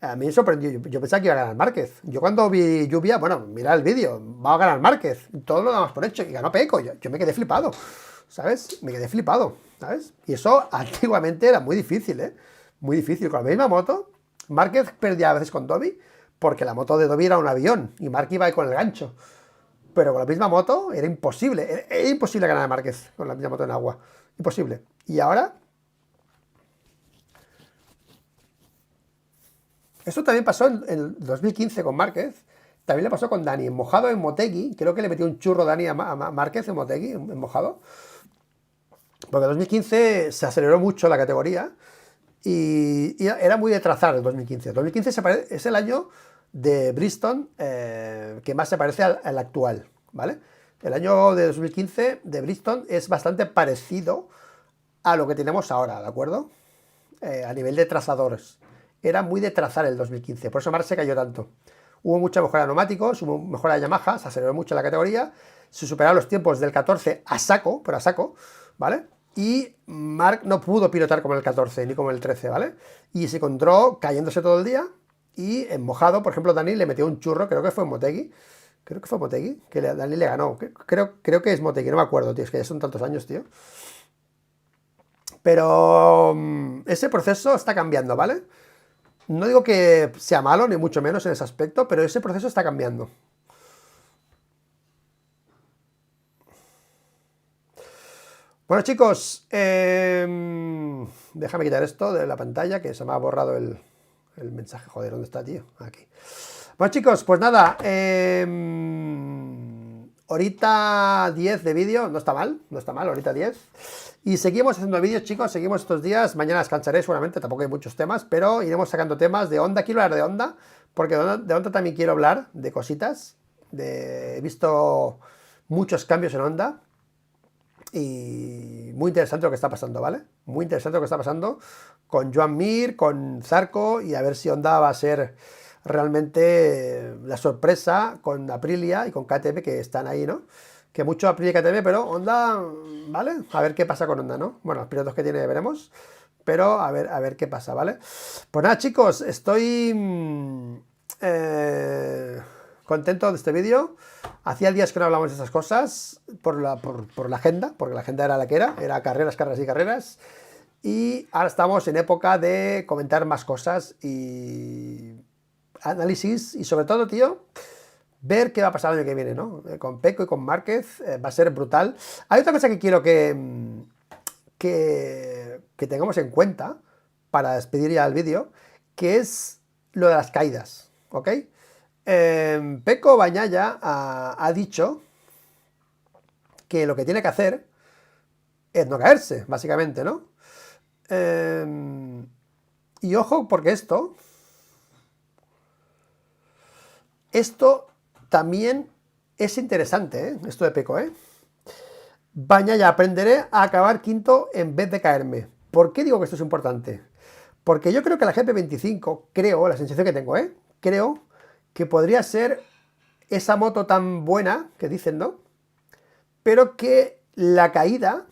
S1: a mí me sorprendió, yo pensaba que iba a ganar Márquez. Yo cuando vi lluvia, bueno, mira el vídeo, va a ganar Márquez, todo lo damos por hecho, y ganó Pecco, yo me quedé flipado, ¿sabes? Me quedé flipado, ¿sabes? Y eso antiguamente era muy difícil, ¿eh? Muy difícil, con la misma moto, Márquez perdía a veces con Dobby, porque la moto de Dobby era un avión, y Márquez iba ahí con el gancho. Pero con la misma moto era imposible, era imposible ganar a Márquez con la misma moto en agua, imposible. Y ahora... Esto también pasó en el 2015 con Márquez, también le pasó con Dani, en Mojado en Motegi, creo que le metió un churro Dani a Márquez en Motegi, en Mojado, porque en 2015 se aceleró mucho la categoría y era muy de trazar el 2015. El 2015 es el año de Bristol que más se parece al actual, ¿vale? El año de 2015 de Bristol es bastante parecido a lo que tenemos ahora, ¿de acuerdo? A nivel de trazadores. Era muy de trazar el 2015, por eso Marc se cayó tanto. Hubo mucha mejora de neumáticos, hubo mejora de Yamaha, se aceleró mucho la categoría, se superaron los tiempos del 14 a saco, pero a saco, ¿vale? Y Marc no pudo pilotar como el 14 ni como el 13, ¿vale? Y se encontró cayéndose todo el día y en Mojado, por ejemplo, Dani le metió un churro, creo que fue en Motegi, que Dani le ganó, creo que es Motegi, no me acuerdo, tío, es que ya son tantos años, tío. Pero ese proceso está cambiando, ¿vale? No digo que sea malo, ni mucho menos en ese aspecto, pero ese proceso está cambiando. Bueno, chicos, déjame quitar esto de la pantalla, que se me ha borrado el mensaje. Joder, ¿dónde está, tío? Aquí. Bueno, chicos, pues nada, horita 10 de vídeo, no está mal, horita 10. Y seguimos haciendo vídeos, chicos, seguimos estos días. Mañana descansaré seguramente, tampoco hay muchos temas, pero iremos sacando temas de Honda. Quiero hablar de Honda, porque de Honda también quiero hablar de cositas. He visto muchos cambios en Honda y muy interesante lo que está pasando, ¿vale? Muy interesante lo que está pasando con Joan Mir, con Zarco, y a ver si Honda va a ser realmente la sorpresa con Aprilia y con KTM, que están ahí, ¿no? Que mucho Aprilia y KTM, pero Honda, ¿vale? A ver qué pasa con Honda, ¿no? Bueno, los pilotos que tiene veremos, pero a ver qué pasa, ¿vale? Pues nada, chicos, estoy contento de este vídeo. Hacía días que no hablamos de esas cosas por la agenda, porque la agenda era la que era carreras, carreras y carreras. Y ahora estamos en época de comentar más cosas y análisis y sobre todo, tío, ver qué va a pasar el año que viene, ¿no? Con Pecco y con Márquez va a ser brutal. Hay otra cosa que quiero que tengamos en cuenta para despedir ya el vídeo, que es lo de las caídas, ¿ok? Pecco Bagnaia ha dicho que lo que tiene que hacer es no caerse, básicamente, ¿no? Y ojo, porque esto también es interesante, ¿eh? Esto de Pecco, ¿eh? Bagnaia, aprenderé a acabar quinto en vez de caerme. ¿Por qué digo que esto es importante? Porque yo creo que la GP25, creo, la sensación que tengo, creo que podría ser esa moto tan buena, que dicen, ¿no? Pero que la caída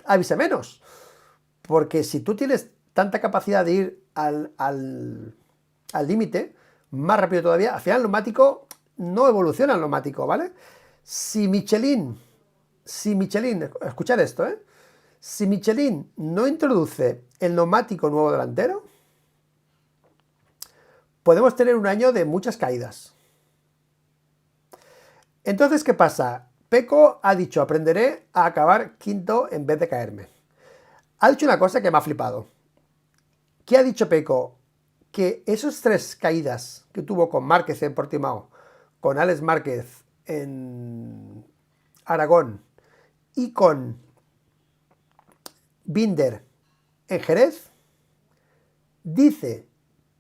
S1: avise menos. Porque si tú tienes tanta capacidad de ir al límite, más rápido todavía, al final el neumático no evoluciona el neumático, ¿vale? Si Michelin, escuchad esto, si Michelin no introduce el neumático nuevo delantero, podemos tener un año de muchas caídas. Entonces, ¿qué pasa? Pecco ha dicho, aprenderé a acabar quinto en vez de caerme. Ha dicho una cosa que me ha flipado. ¿Qué ha dicho Pecco? Que esos 3 caídas que tuvo con Márquez en Portimao, con Alex Márquez en Aragón y con Binder en Jerez, dice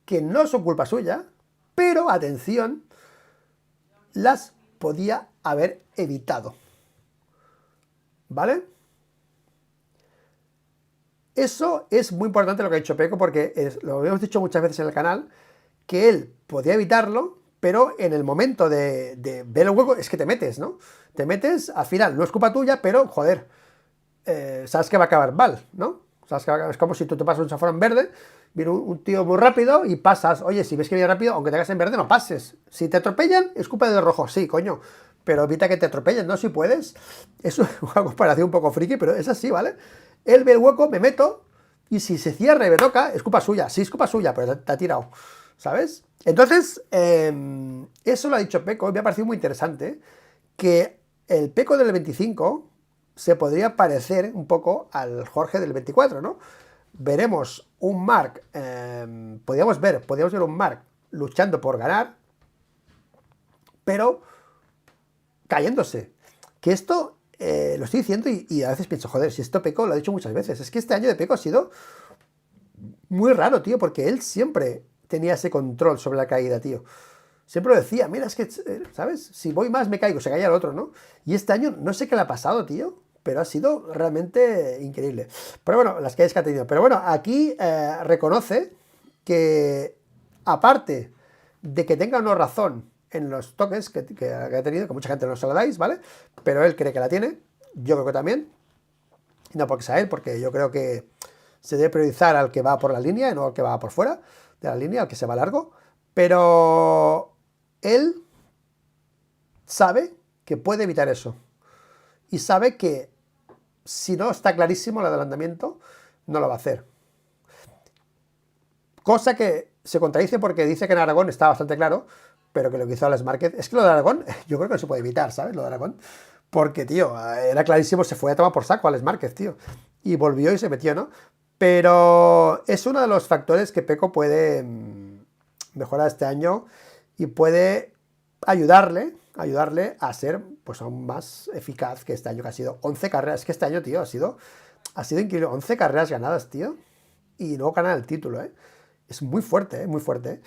S1: que no son culpa suya, pero atención, las podía haber evitado. ¿Vale? Eso es muy importante lo que ha dicho Pecco, porque lo habíamos dicho muchas veces en el canal, que él podía evitarlo, pero en el momento de ver el hueco es que te metes, ¿no? Te metes, al final, no es culpa tuya, pero, joder, sabes que va a acabar mal, ¿no? Sabes que es como si tú te pasas un semáforo en verde, viene un tío muy rápido y pasas. Oye, si ves que viene rápido, aunque te hagas en verde, no pases. Si te atropellan, es culpa del rojo, sí, coño, pero evita que te atropellen, ¿no? Si puedes. Es una comparación un poco friki, pero es así, ¿vale? Él ve el hueco, me meto, y si se cierra y me toca, es culpa suya. Sí, es culpa suya, pero te ha tirado, ¿sabes? Entonces, eso lo ha dicho Pecco, y me ha parecido muy interesante, que el Pecco del 25 se podría parecer un poco al Jorge del 24, ¿no? Veremos un Marc, podríamos ver un Marc luchando por ganar, pero cayéndose. Que esto lo estoy diciendo y a veces pienso, joder, si esto Pecco lo ha dicho muchas veces. Es que este año de Pecco ha sido muy raro, tío, porque él siempre tenía ese control sobre la caída, tío. Siempre lo decía, mira, es que, ¿sabes? Si voy más me caigo, se caía el otro, ¿no? Y este año no sé qué le ha pasado, tío, pero ha sido realmente increíble. Pero bueno, las caídas que ha tenido. Pero bueno, aquí reconoce que, aparte de que tenga una razón en los toques que ha tenido, que mucha gente no se lo dais, ¿vale? Pero él cree que la tiene, yo creo que también. No porque sea él, porque yo creo que se debe priorizar al que va por la línea y no al que va por fuera de la línea, al que se va largo. Pero él sabe que puede evitar eso. Y sabe que si no está clarísimo el adelantamiento, no lo va a hacer. Cosa que se contradice porque dice que en Aragón está bastante claro, pero que lo que hizo Alex Márquez... Es que lo de Aragón, yo creo que no se puede evitar, ¿sabes? Lo de Aragón. Porque, tío, era clarísimo, se fue a tomar por saco Alex Márquez, tío. Y volvió y se metió, ¿no? Pero es uno de los factores que Pecco puede mejorar este año y puede ayudarle a ser pues aún más eficaz que este año, que ha sido 11 carreras. Es que este año, tío, ha sido increíble. 11 carreras ganadas, tío. Y no ganar el título, ¿eh? Es muy fuerte, muy fuerte.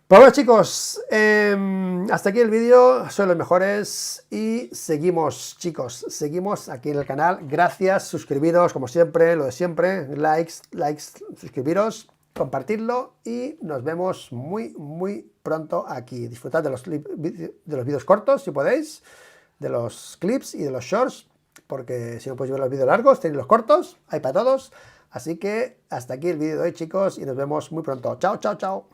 S1: Pues bueno, chicos, hasta aquí el vídeo, sois los mejores y seguimos, chicos, seguimos aquí en el canal. Gracias, suscribiros, como siempre, lo de siempre, likes, suscribiros, compartirlo y nos vemos muy pronto aquí. Disfrutad de los vídeos cortos, si podéis, de los clips y de los shorts, porque si no podéis ver los vídeos largos, tenéis los cortos, hay para todos. Así que hasta aquí el vídeo de hoy, chicos, y nos vemos muy pronto. Chao, chao, chao.